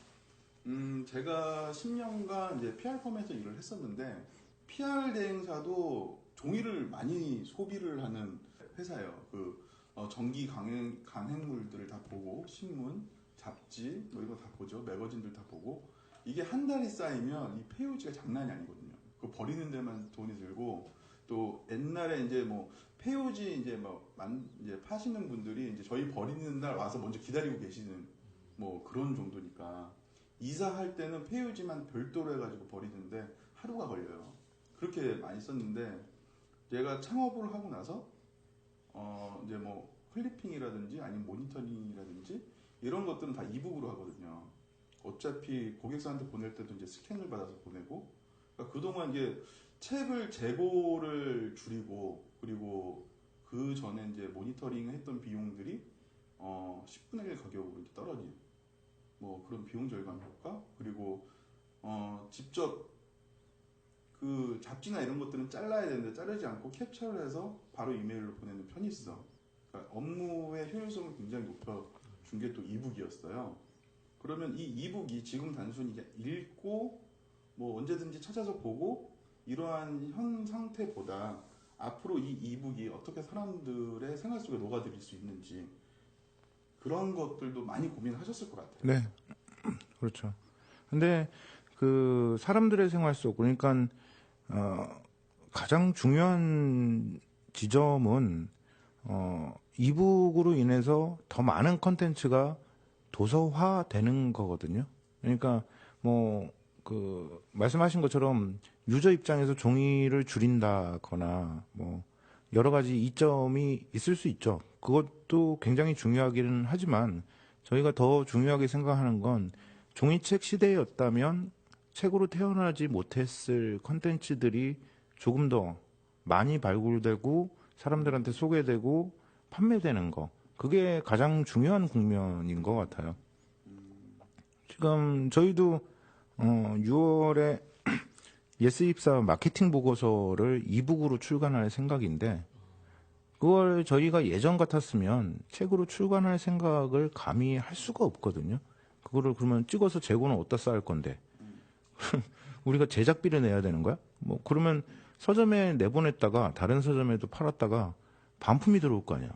제가 10년간 이제 PR 펌에서 일을 했었는데, PR 대행사도 종이를 많이 소비를 하는 회사예요. 정기 강행물들을 다 보고, 신문, 잡지, 뭐 이런 거 다 보죠. 매거진들 다 보고. 이게 한 달이 쌓이면 이 폐유지가 장난이 아니거든요. 그거 버리는 데만 돈이 들고, 또 옛날에 이제 폐유지 이제 이제 파시는 분들이 이제 저희 버리는 날 와서 먼저 기다리고 계시는 그런 정도니까 이사할 때는 폐유지만 별도로 해가지고 버리는데 하루가 걸려요. 그렇게 많이 썼는데 제가 창업을 하고 나서 이제 클리핑이라든지 아니면 모니터링이라든지 이런 것들은 다 이북으로 하거든요. 어차피 고객사한테 보낼 때도 이제 스캔을 받아서 보내고, 그러니까 그동안 이제 책을 재고를 줄이고, 그리고 그 전에 이제 모니터링 했던 비용들이 10분의 1 가격으로 이제 떨어진 그런 비용 절감 효과. 그리고 직접 그 잡지나 이런 것들은 잘라야 되는데 자르지 않고 캡처를 해서 바로 이메일로 보내는 편의성. 그러니까 업무의 효율성을 굉장히 높여준 게 또 이북이었어요. 그러면 이 이북이 지금 단순히 읽고 언제든지 찾아서 보고 이러한 현 상태보다 앞으로 이 이북이 어떻게 사람들의 생활 속에 녹아들일 수 있는지 그런 것들도 많이 고민하셨을 것 같아요. 네, 그렇죠. 근데 그 사람들의 생활 속 그러니까 가장 중요한 지점은 이북으로 인해서 더 많은 컨텐츠가 도서화되는 거거든요. 그러니까 뭐 그 말씀하신 것처럼 유저 입장에서 종이를 줄인다거나 뭐 여러 가지 이점이 있을 수 있죠. 그것도 굉장히 중요하기는 하지만 저희가 더 중요하게 생각하는 건 종이책 시대였다면 책으로 태어나지 못했을 컨텐츠들이 조금 더 많이 발굴되고 사람들한테 소개되고 판매되는 거. 그게 가장 중요한 국면인 것 같아요. 지금 저희도 6월에 예스입사 마케팅 보고서를 이북으로 출간할 생각인데 그걸 저희가 예전 같았으면 책으로 출간할 생각을 감히 할 수가 없거든요. 그거를 그러면 찍어서 재고는 어디다 쌓을 건데 우리가 제작비를 내야 되는 거야? 뭐 그러면 서점에 내보냈다가 다른 서점에도 팔았다가 반품이 들어올 거 아니야.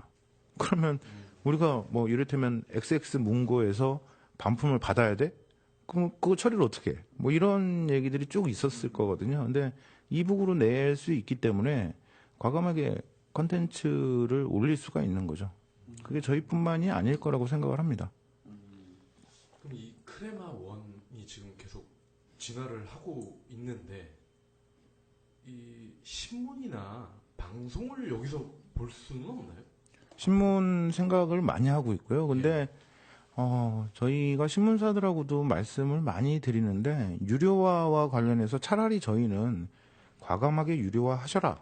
그러면 우리가 뭐 이를테면 XX 문고에서 반품을 받아야 돼? 그럼 그거 처리를 어떻게 해? 뭐 이런 얘기들이 쭉 있었을 거거든요. 근데 이북으로 낼 수 있기 때문에 과감하게 컨텐츠를 올릴 수가 있는 거죠. 그게 저희뿐만이 아닐 거라고 생각을 합니다. 그럼 이 크레마 원이 지금 계속 진화를 하고 있는데 이 신문이나 방송을 여기서 볼 수는 없나요? 신문 생각을 많이 하고 있고요. 근데 저희가 신문사들하고도 말씀을 많이 드리는데 유료화와 관련해서 차라리 저희는 과감하게 유료화 하셔라.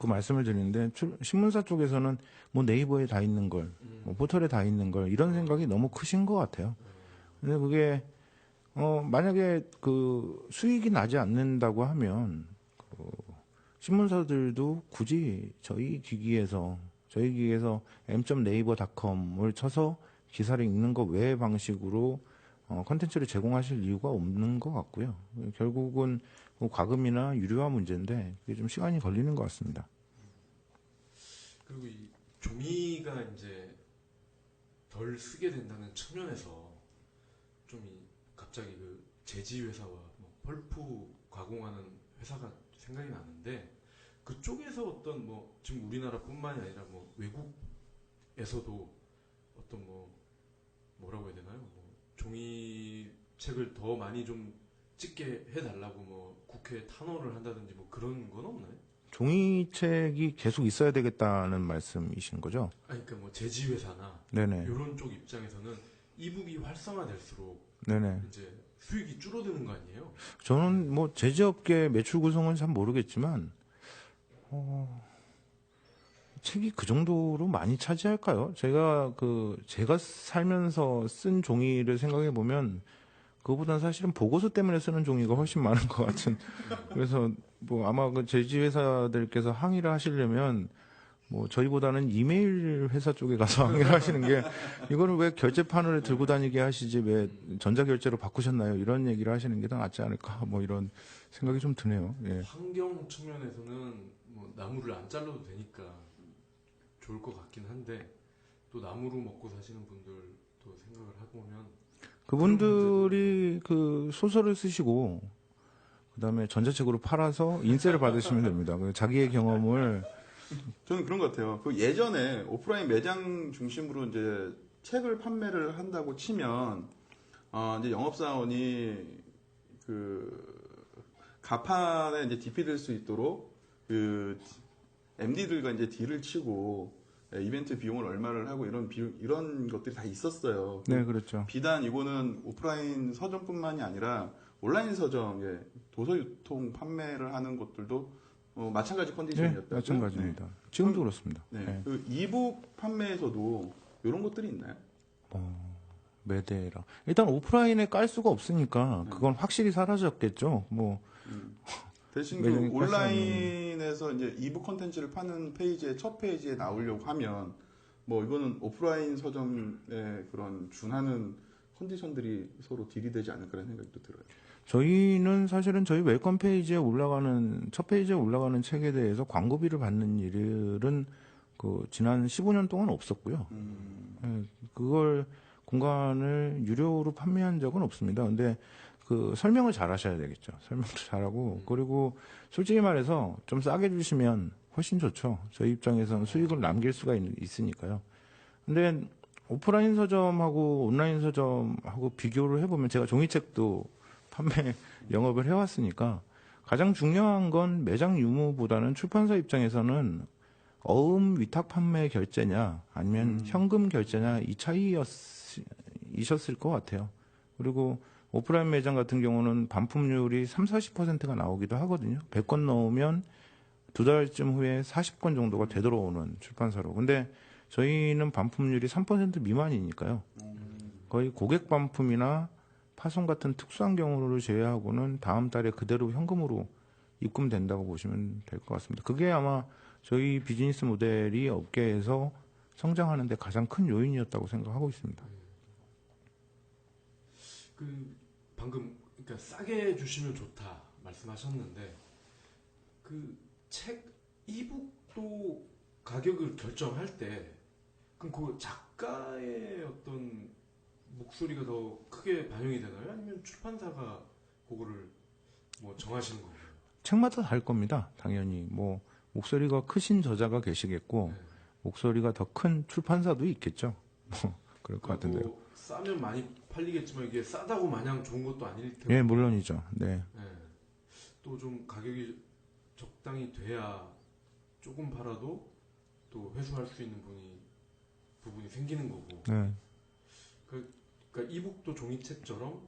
그 말씀을 드리는데 신문사 쪽에서는 뭐 네이버에 다 있는 걸, 뭐 포털에 다 있는 걸 이런 생각이 너무 크신 것 같아요. 근데 그게 만약에 그 수익이 나지 않는다고 하면 그 신문사들도 굳이 저희 기기에서 m.naver.com을 쳐서 기사를 읽는 거 외의 방식으로 컨텐츠를 제공하실 이유가 없는 것 같고요. 결국은 뭐 과금이나 유료화 문제인데 그게 좀 시간이 걸리는 것 같습니다. 그리고 이 종이가 이제 덜 쓰게 된다는 측면에서 좀 갑자기 그 제지 회사와 뭐 펄프 가공하는 회사가 생각이 나는데 그쪽에서 어떤 뭐 지금 우리나라뿐만이 아니라 뭐 외국에서도 어떤 뭐라고 해야 되나요? 뭐 종이책을 더 많이 좀 찍게 해달라고 뭐 국회에 탄원을 한다든지 뭐 그런 건 없나요? 종이책이 계속 있어야 되겠다는 말씀이신 거죠? 아니 그러니까 뭐 제지 회사나 네네. 이런 쪽 입장에서는 이북이 활성화될수록 네네. 이제 수익이 줄어드는 거 아니에요? 저는 뭐 제지업계 매출 구성은 잘 모르겠지만 책이 그 정도로 많이 차지할까요? 제가 살면서 쓴 종이를 생각해 보면 그거보다는 사실은 보고서 때문에 쓰는 종이가 훨씬 많은 것 같은. 그래서 뭐 아마 그 제지 회사들께서 항의를 하시려면 뭐 저희보다는 이메일 회사 쪽에 가서 항의를 하시는 게 이거를 왜 결제판을 들고 다니게 하시지 왜 전자결제로 바꾸셨나요? 이런 얘기를 하시는 게 더 낫지 않을까 뭐 이런 생각이 좀 드네요. 예. 환경 측면에서는 뭐 나무를 안 잘라도 되니까 좋을 것 같긴 한데 또 나무로 먹고 사시는 분들도 생각을 하고 보면 그분들이 그 소설을 쓰시고 그다음에 전자책으로 팔아서 인세를 받으시면 됩니다. 자기의 경험을 저는 그런 것 같아요. 그 예전에 오프라인 매장 중심으로 이제 책을 판매를 한다고 치면, 이제 영업사원이 그 가판에 이제 DP 될 수 있도록 그 MD들과 이제 딜을 치고 이벤트 비용을 얼마를 하고 이런 것들이 다 있었어요. 네, 그렇죠. 비단 이거는 오프라인 서점뿐만이 아니라 온라인 서점에 도서 유통 판매를 하는 것들도 마찬가지 컨디션이었다고요. 네, 마찬가지입니다. 지금도 그렇습니다. 네. 네. 그 이북 판매에서도 이런 것들이 있나요? 매대라. 일단 오프라인에 깔 수가 없으니까 그건 확실히 사라졌겠죠. 뭐 대신 그 매장에 깔 수는 온라인에서 이제 이북 컨텐츠를 파는 페이지의 첫 페이지에 나오려고 하면 뭐 이거는 오프라인 서점에 그런 준하는 컨디션들이 서로 딜이 되지 않을까라는 생각이 또 들어요. 저희는 사실은 저희 웰컴 페이지에 올라가는 첫 페이지에 올라가는 책에 대해서 광고비를 받는 일은 그 지난 15년 동안 없었고요. 예, 그걸 공간을 유료로 판매한 적은 없습니다. 근데 그 설명을 잘 하셔야 되겠죠. 설명도 잘하고 그리고 솔직히 말해서 좀 싸게 주시면 훨씬 좋죠. 저희 입장에서는 수익을 남길 수가 있으니까요. 근데 오프라인 서점하고 온라인 서점하고 비교를 해보면 제가 종이책도 판매 영업을 해왔으니까 가장 중요한 건 매장 유무보다는 출판사 입장에서는 어음 위탁 판매 결제냐 아니면 현금 결제냐 이 차이이셨을 것 같아요. 그리고 오프라인 매장 같은 경우는 반품률이 30-40%가 나오기도 하거든요. 100권 넣으면 두 달쯤 후에 40권 정도가 되돌아오는 출판사로. 근데 저희는 반품률이 3% 미만이니까요. 거의 고객 반품이나 파손 같은 특수한 경우를 제외하고는 다음 달에 그대로 현금으로 입금된다고 보시면 될 것 같습니다. 그게 아마 저희 비즈니스 모델이 업계에서 성장하는 데 가장 큰 요인이었다고 생각하고 있습니다. 그 방금 그러니까 싸게 주시면 좋다 말씀하셨는데 그 책 이북도 가격을 결정할 때 그럼 그 작가의 어떤 목소리가 더 크게 반영이 되나요? 아니면 출판사가 그거를 뭐 정하시는 건가요? 책마다 다를 겁니다. 당연히 뭐 목소리가 크신 저자가 계시겠고 네. 목소리가 더 큰 출판사도 있겠죠. 뭐 그럴 것 같은데요. 뭐 싸면 많이 팔리겠지만 이게 싸다고 마냥 좋은 것도 아닐 텐데. 예, 물론이죠. 네. 또 좀 가격이 적당히 돼야 조금 팔아도 또 회수할 수 있는 부분이 생기는 거고. 네. 그러니까 이북도 종이책처럼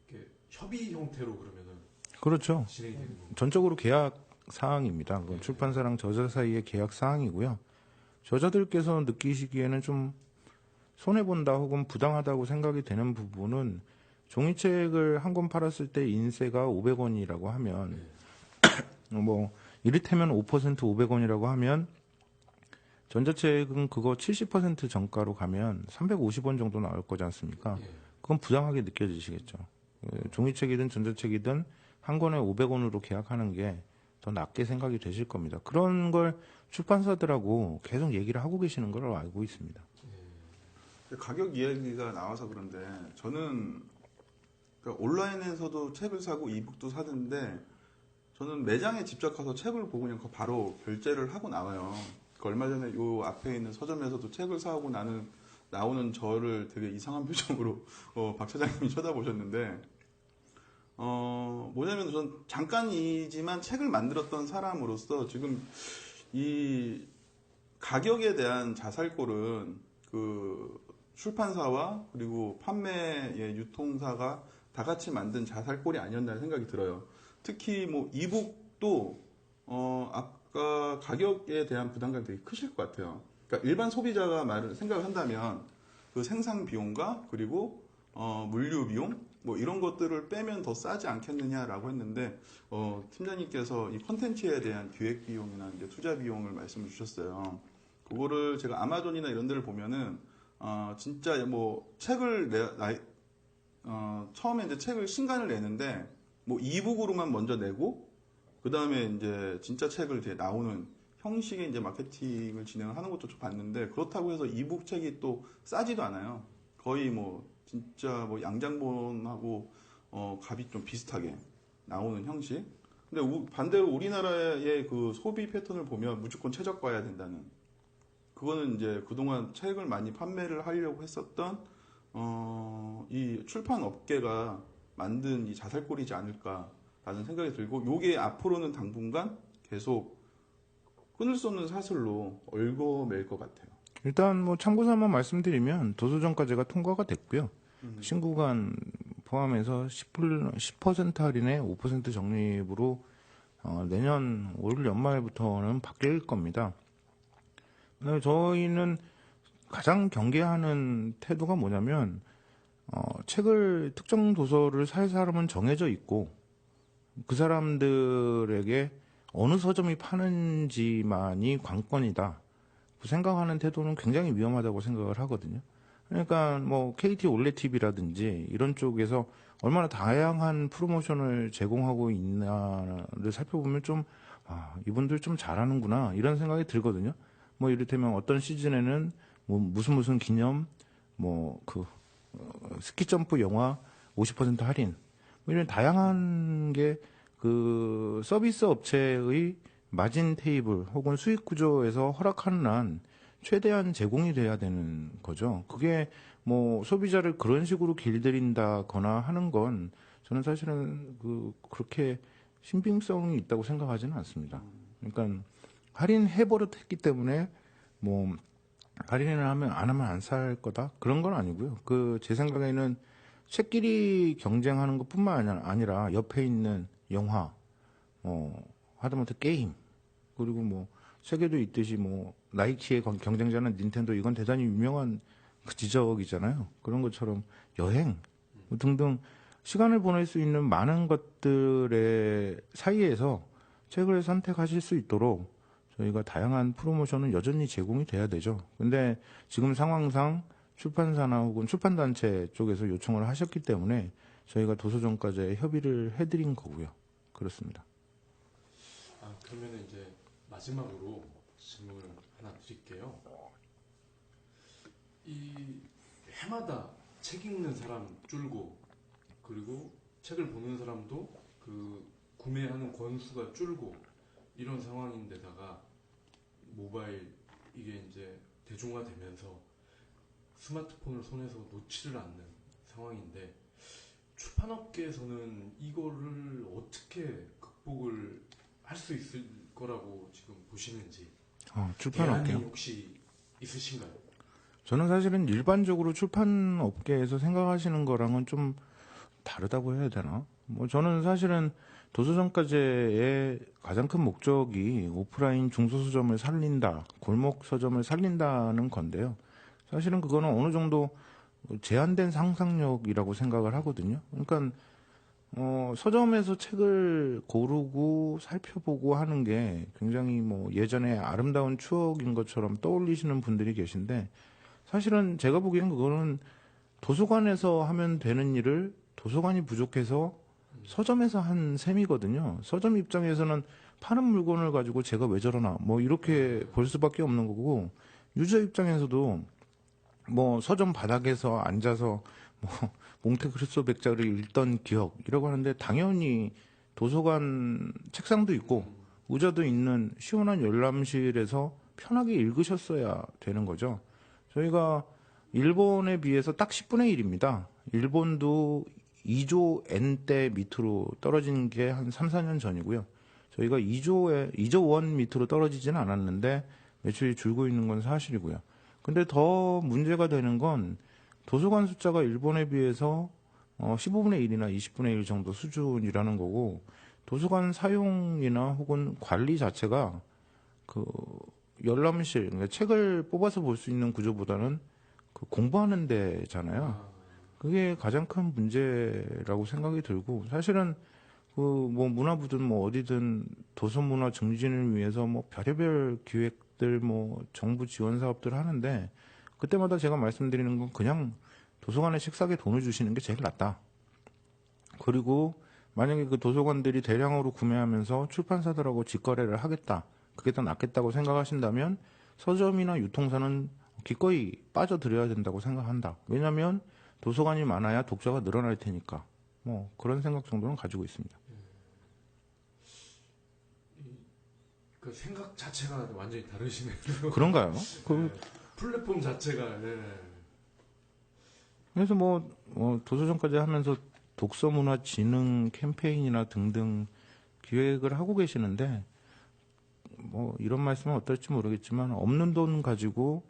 이렇게 협의 형태로 그러면은 그렇죠. 진행이 되는 거고. 전적으로 계약 사항입니다. 그건 출판사랑 저자 사이의 계약 사항이고요. 저자들께서 느끼시기에는 좀 손해본다 혹은 부당하다고 생각이 되는 부분은 종이책을 한 권 팔았을 때 인세가 500원이라고 하면 뭐 이를테면 5% 500원이라고 하면 전자책은 그거 70% 정가로 가면 350원 정도 나올 거지 않습니까? 그건 부당하게 느껴지시겠죠. 종이책이든 전자책이든 한 권에 500원으로 계약하는 게 더 낫게 생각이 되실 겁니다. 그런 걸 출판사들하고 계속 얘기를 하고 계시는 걸 알고 있습니다. 가격 이야기가 나와서 그런데 저는 그러니까 온라인에서도 책을 사고 이북도 사는데 저는 매장에 직접 가서 책을 보고 그냥 바로 결제를 하고 나와요. 얼마 전에 요 앞에 있는 서점에서도 책을 사고 나오는 저를 되게 이상한 표정으로 박 차장님이 쳐다보셨는데 뭐냐면 전 잠깐이지만 책을 만들었던 사람으로서 지금 이 가격에 대한 자살골은 그 출판사와 그리고 판매의 유통사가 다 같이 만든 자살골이 아니었나 생각이 들어요. 특히 뭐 이북도 아까 가격에 대한 부담감이 되게 크실 것 같아요. 그러니까 일반 소비자가 생각을 한다면 그 생산 비용과 그리고 물류 비용 뭐 이런 것들을 빼면 더 싸지 않겠느냐라고 했는데 팀장님께서 이 콘텐츠에 대한 기획 비용이나 이제 투자 비용을 말씀을 주셨어요. 그거를 제가 아마존이나 이런 데를 보면은 진짜 뭐 책을 처음에 이제 책을 신간을 내는데 뭐 이북으로만 먼저 내고 그 다음에 이제 진짜 책을 이제 나오는 형식의 이제 마케팅을 진행을 하는 것도 좀 봤는데 그렇다고 해서 이북 책이 또 싸지도 않아요. 거의 뭐 진짜 뭐 양장본하고 값이 좀 비슷하게 나오는 형식. 근데 반대로 우리나라의 그 소비 패턴을 보면 무조건 최저가야 된다는. 그거는 이제 그동안 책을 많이 판매를 하려고 했었던 이 출판 업계가 만든 이 자살골이지 않을까라는 생각이 들고 요게 앞으로는 당분간 계속 끊을 수 없는 사슬로 얽어맬 것 같아요. 일단 뭐 참고사만 말씀드리면 도서정가제가 통과가 됐고요. 신구간 포함해서 10% 할인에 5% 적립으로 내년 올 연말부터는 바뀔 겁니다. 저희는 가장 경계하는 태도가 뭐냐면 책을 특정 도서를 살 사람은 정해져 있고 그 사람들에게 어느 서점이 파는지만이 관건이다. 그 생각하는 태도는 굉장히 위험하다고 생각을 하거든요. 그러니까 뭐 KT 올레 TV라든지 이런 쪽에서 얼마나 다양한 프로모션을 제공하고 있나를 살펴보면 좀 이분들 좀 잘하는구나 이런 생각이 들거든요. 뭐 이를테면 어떤 시즌에는 뭐 무슨 기념 스키 점프 영화 50% 할인 뭐 이런 다양한 게 그 서비스 업체의 마진 테이블 혹은 수익 구조에서 허락하는 한 최대한 제공이 돼야 되는 거죠. 그게 뭐 소비자를 그런 식으로 길들인다거나 하는 건 저는 사실은 그렇게 신빙성이 있다고 생각하지는 않습니다. 그러니까 할인해버렸기 때문에 뭐 할인을 하면 안 하면 안 살 거다 그런 건 아니고요. 제 생각에는 새끼리 경쟁하는 것뿐만 아니라 옆에 있는 영화, 하다못해 게임 그리고 뭐 세계도 있듯이 뭐 나이키의 경쟁자는 닌텐도 이건 대단히 유명한 지적이잖아요. 그런 것처럼 여행 등등 시간을 보낼 수 있는 많은 것들의 사이에서 책을 선택하실 수 있도록 저희가 다양한 프로모션은 여전히 제공이 돼야 되죠. 근데 지금 상황상 출판사나 혹은 출판단체 쪽에서 요청을 하셨기 때문에 저희가 도서정가제에 협의를 해드린 거고요. 그렇습니다. 그러면 이제 마지막으로 질문을 하나 드릴게요. 이 해마다 책 읽는 사람 줄고 그리고 책을 보는 사람도 구매하는 권수가 줄고 이런 상황인데다가 모바일 이게 이제 대중화되면서 스마트폰을 손에서 놓지를 않는 상황인데 출판업계에서는 이거를 어떻게 극복을 할 수 있을 거라고 지금 보시는지 출판업계요? 대안이 혹시 있으신가요? 저는 사실은 일반적으로 출판업계에서 생각하시는 거랑은 좀 다르다고 해야 되나? 뭐 저는 사실은 도서정가제의 가장 큰 목적이 오프라인 중소서점을 살린다, 골목 서점을 살린다는 건데요. 사실은 그거는 어느 정도 제한된 상상력이라고 생각을 하거든요. 그러니까 서점에서 책을 고르고 살펴보고 하는 게 굉장히 뭐 예전에 아름다운 추억인 것처럼 떠올리시는 분들이 계신데 사실은 제가 보기에는 그거는 도서관에서 하면 되는 일을 도서관이 부족해서 서점에서 한 셈이거든요. 서점 입장에서는 파는 물건을 가지고 제가 왜 저러나 뭐 이렇게 볼 수밖에 없는 거고 유저 입장에서도 뭐 서점 바닥에서 앉아서 뭐 몽테크리스토 백작을 읽던 기억이라고 하는데 당연히 도서관 책상도 있고 의자도 있는 시원한 열람실에서 편하게 읽으셨어야 되는 거죠. 저희가 일본에 비해서 딱 10분의 1입니다. 일본도 2조 N대 밑으로 떨어진 게 한 3, 4년 전이고요. 저희가 2조 원 밑으로 떨어지지는 않았는데 매출이 줄고 있는 건 사실이고요. 근데 더 문제가 되는 건 도서관 숫자가 일본에 비해서 15분의 1이나 20분의 1 정도 수준이라는 거고 도서관 사용이나 혹은 관리 자체가 열람실, 그러니까 책을 뽑아서 볼 수 있는 구조보다는 공부하는 데잖아요. 그게 가장 큰 문제라고 생각이 들고 사실은 뭐 문화부든 뭐 어디든 도서문화 증진을 위해서 뭐 별의별 기획들 뭐 정부 지원 사업들 하는데 그때마다 제가 말씀드리는 건 그냥 도서관의 식사에 돈을 주시는 게 제일 낫다. 그리고 만약에 그 도서관들이 대량으로 구매하면서 출판사들하고 직거래를 하겠다. 그게 더 낫겠다고 생각하신다면 서점이나 유통사는 기꺼이 빠져들여야 된다고 생각한다. 왜냐하면 도서관이 많아야 독자가 늘어날 테니까. 뭐 그런 생각 정도는 가지고 있습니다. 그 생각 자체가 완전히 다르시네요. 그런가요? 플랫폼 자체가. 그래서 도서정까지 하면서 독서문화 진흥 캠페인이나 등등 기획을 하고 계시는데 뭐 이런 말씀은 어떨지 모르겠지만 없는 돈 가지고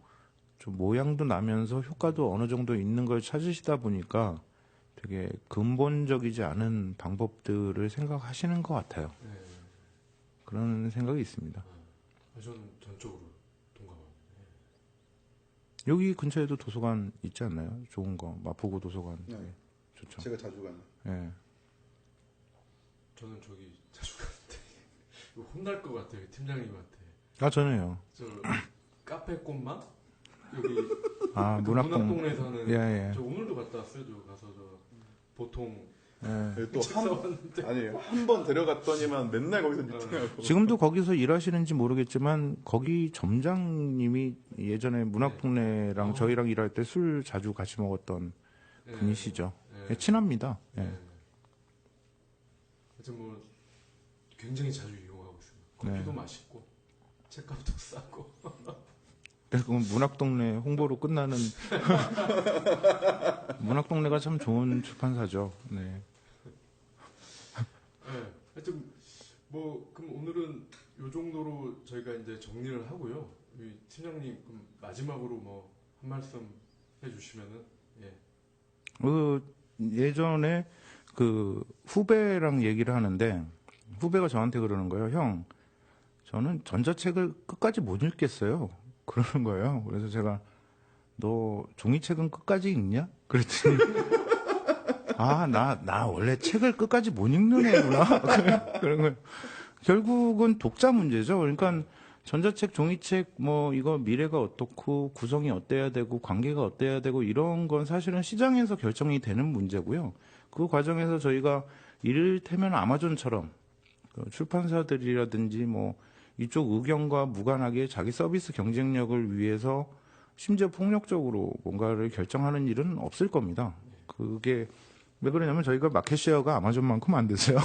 좀 모양도 나면서 효과도 어느 정도 있는 걸 찾으시다 보니까 되게 근본적이지 않은 방법들을 생각하시는 것 같아요. 그런 생각이 있습니다. 저는 전적으로 동감합니다. 여기 근처에도 도서관 있지 않나요? 좋은 거 마포구 도서관. 네. 좋죠. 제가 자주 가는. 네. 저는 저기 자주 가는데 혼날 것 같아요. 팀장님한테. 전혀요. 저 카페 꽃마 여기 아, 그 문학동네 사는 예, 예. 저 오늘도 갔다 왔어요. 저 가서 저 보통 예. 한 번 데려갔더니만 맨날 거기서 미팅하고. 지금도 거기서 일하시는지 모르겠지만 거기 점장님이 예전에 문학동네랑 저희랑 일할 때 술 자주 같이 먹었던 분이시죠. 예, 친합니다. 예. 하여튼 뭐 굉장히 자주 이용하고 있습니다. 커피도 맛있고 책값도 싸고. 그래서 그건 문학동네 홍보로 끝나는 문학동네가 참 좋은 출판사죠. 네. 네, 하여튼 뭐 그럼 오늘은 요 정도로 저희가 이제 정리를 하고요. 우리 팀장님 그럼 마지막으로 뭐 한 말씀 해주시면은 예. 예전에 그 후배랑 얘기를 하는데 후배가 저한테 그러는 거예요. 형, 저는 전자책을 끝까지 못 읽겠어요. 그러는 거예요. 그래서 제가 너 종이책은 끝까지 읽냐? 그랬더니 나 원래 책을 끝까지 못 읽는 애구나. 그런 거예요. 결국은 독자 문제죠. 그러니까 전자책, 종이책, 뭐, 이거 미래가 어떻고, 구성이 어때야 되고, 관계가 어때야 되고, 이런 건 사실은 시장에서 결정이 되는 문제고요. 그 과정에서 저희가 이를테면 아마존처럼, 출판사들이라든지 뭐, 이쪽 의견과 무관하게 자기 서비스 경쟁력을 위해서 심지어 폭력적으로 뭔가를 결정하는 일은 없을 겁니다. 그게 왜 그러냐면 저희가 마켓쉐어가 아마존만큼 안 되세요.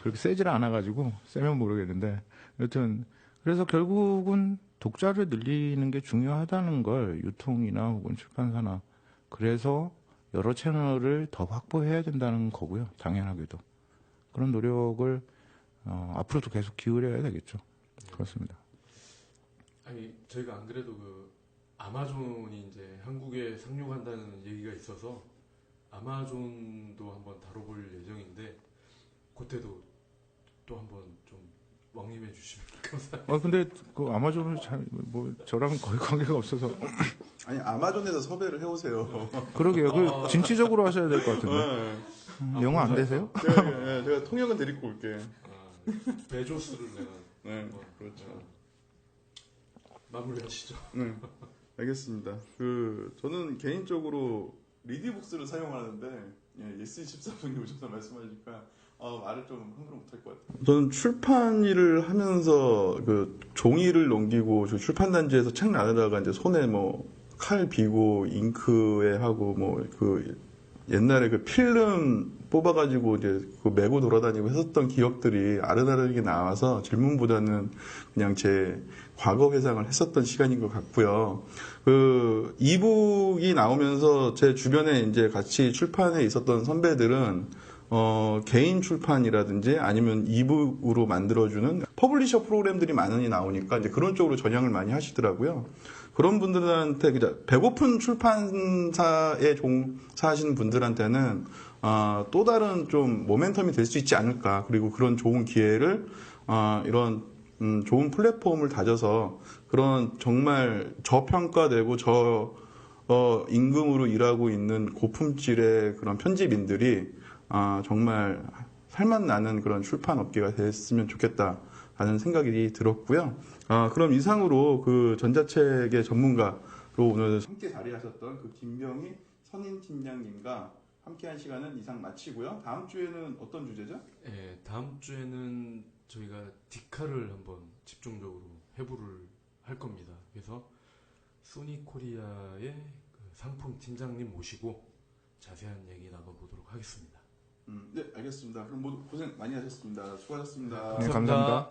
그렇게 세지를 않아가지고 세면 모르겠는데 여튼 그래서 결국은 독자를 늘리는 게 중요하다는 걸 유통이나 혹은 출판사나 그래서 여러 채널을 더 확보해야 된다는 거고요. 당연하게도 그런 노력을 앞으로도 계속 기울여야 되겠죠. 그렇습니다. 아니 저희가 안 그래도 그 아마존이 이제 한국에 상륙한다는 얘기가 있어서 아마존도 한번 다뤄볼 예정인데 그때도 또 한번 좀 왕림해 주시면 감사합니다. 근데 그 아마존은 뭐 저랑 거의 관계가 없어서 아니 아마존에서 섭외를 해오세요. 그러게요. 그 진취적으로 하셔야 될 것 같은데. 영어 안 되세요? 제가 통역은 데리고 올게. 베조스를 내가. 네, 그렇죠. 마무리하시죠. 네, 알겠습니다. 저는 개인적으로 리디북스를 사용하는데 예스24분이 오셔서 말씀하시니까 말을 좀 함부로 못할 것 같아요. 저는 출판 일을 하면서 그 종이를 넘기고 출판단지에서 책 나르다가 이제 손에 뭐 칼 비고 잉크에 하고 뭐 그 옛날에 그 필름 뽑아가지고 이제 그 메고 돌아다니고 했었던 기억들이 아른아르게 나와서 질문보다는 그냥 제 과거 회상을 했었던 시간인 것 같고요. 그 이북이 나오면서 제 주변에 이제 같이 출판에 있었던 선배들은 개인 출판이라든지 아니면 이북으로 만들어주는 퍼블리셔 프로그램들이 많이 나오니까 이제 그런 쪽으로 전향을 많이 하시더라고요. 그런 분들한테 배고픈 출판사에 종사하시는 분들한테는 또 다른 좀 모멘텀이 될 수 있지 않을까. 그리고 그런 좋은 기회를 이런 좋은 플랫폼을 다져서 그런 정말 저평가되고 임금으로 일하고 있는 고품질의 그런 편집인들이 정말 살맛나는 그런 출판 업계가 됐으면 좋겠다라는 생각이 들었고요. 그럼 이상으로 그 전자책의 전문가로 오늘 함께 자리하셨던 그 김병희 선임 팀장님과 함께한 시간은 이상 마치고요. 다음 주에는 어떤 주제죠? 네, 다음 주에는 저희가 디카를 한번 집중적으로 해부를 할 겁니다. 그래서 소니코리아의 그 상품 팀장님 모시고 자세한 얘기 나눠보도록 하겠습니다. 네, 알겠습니다. 그럼 모두 고생 많이 하셨습니다. 수고하셨습니다. 네, 감사합니다.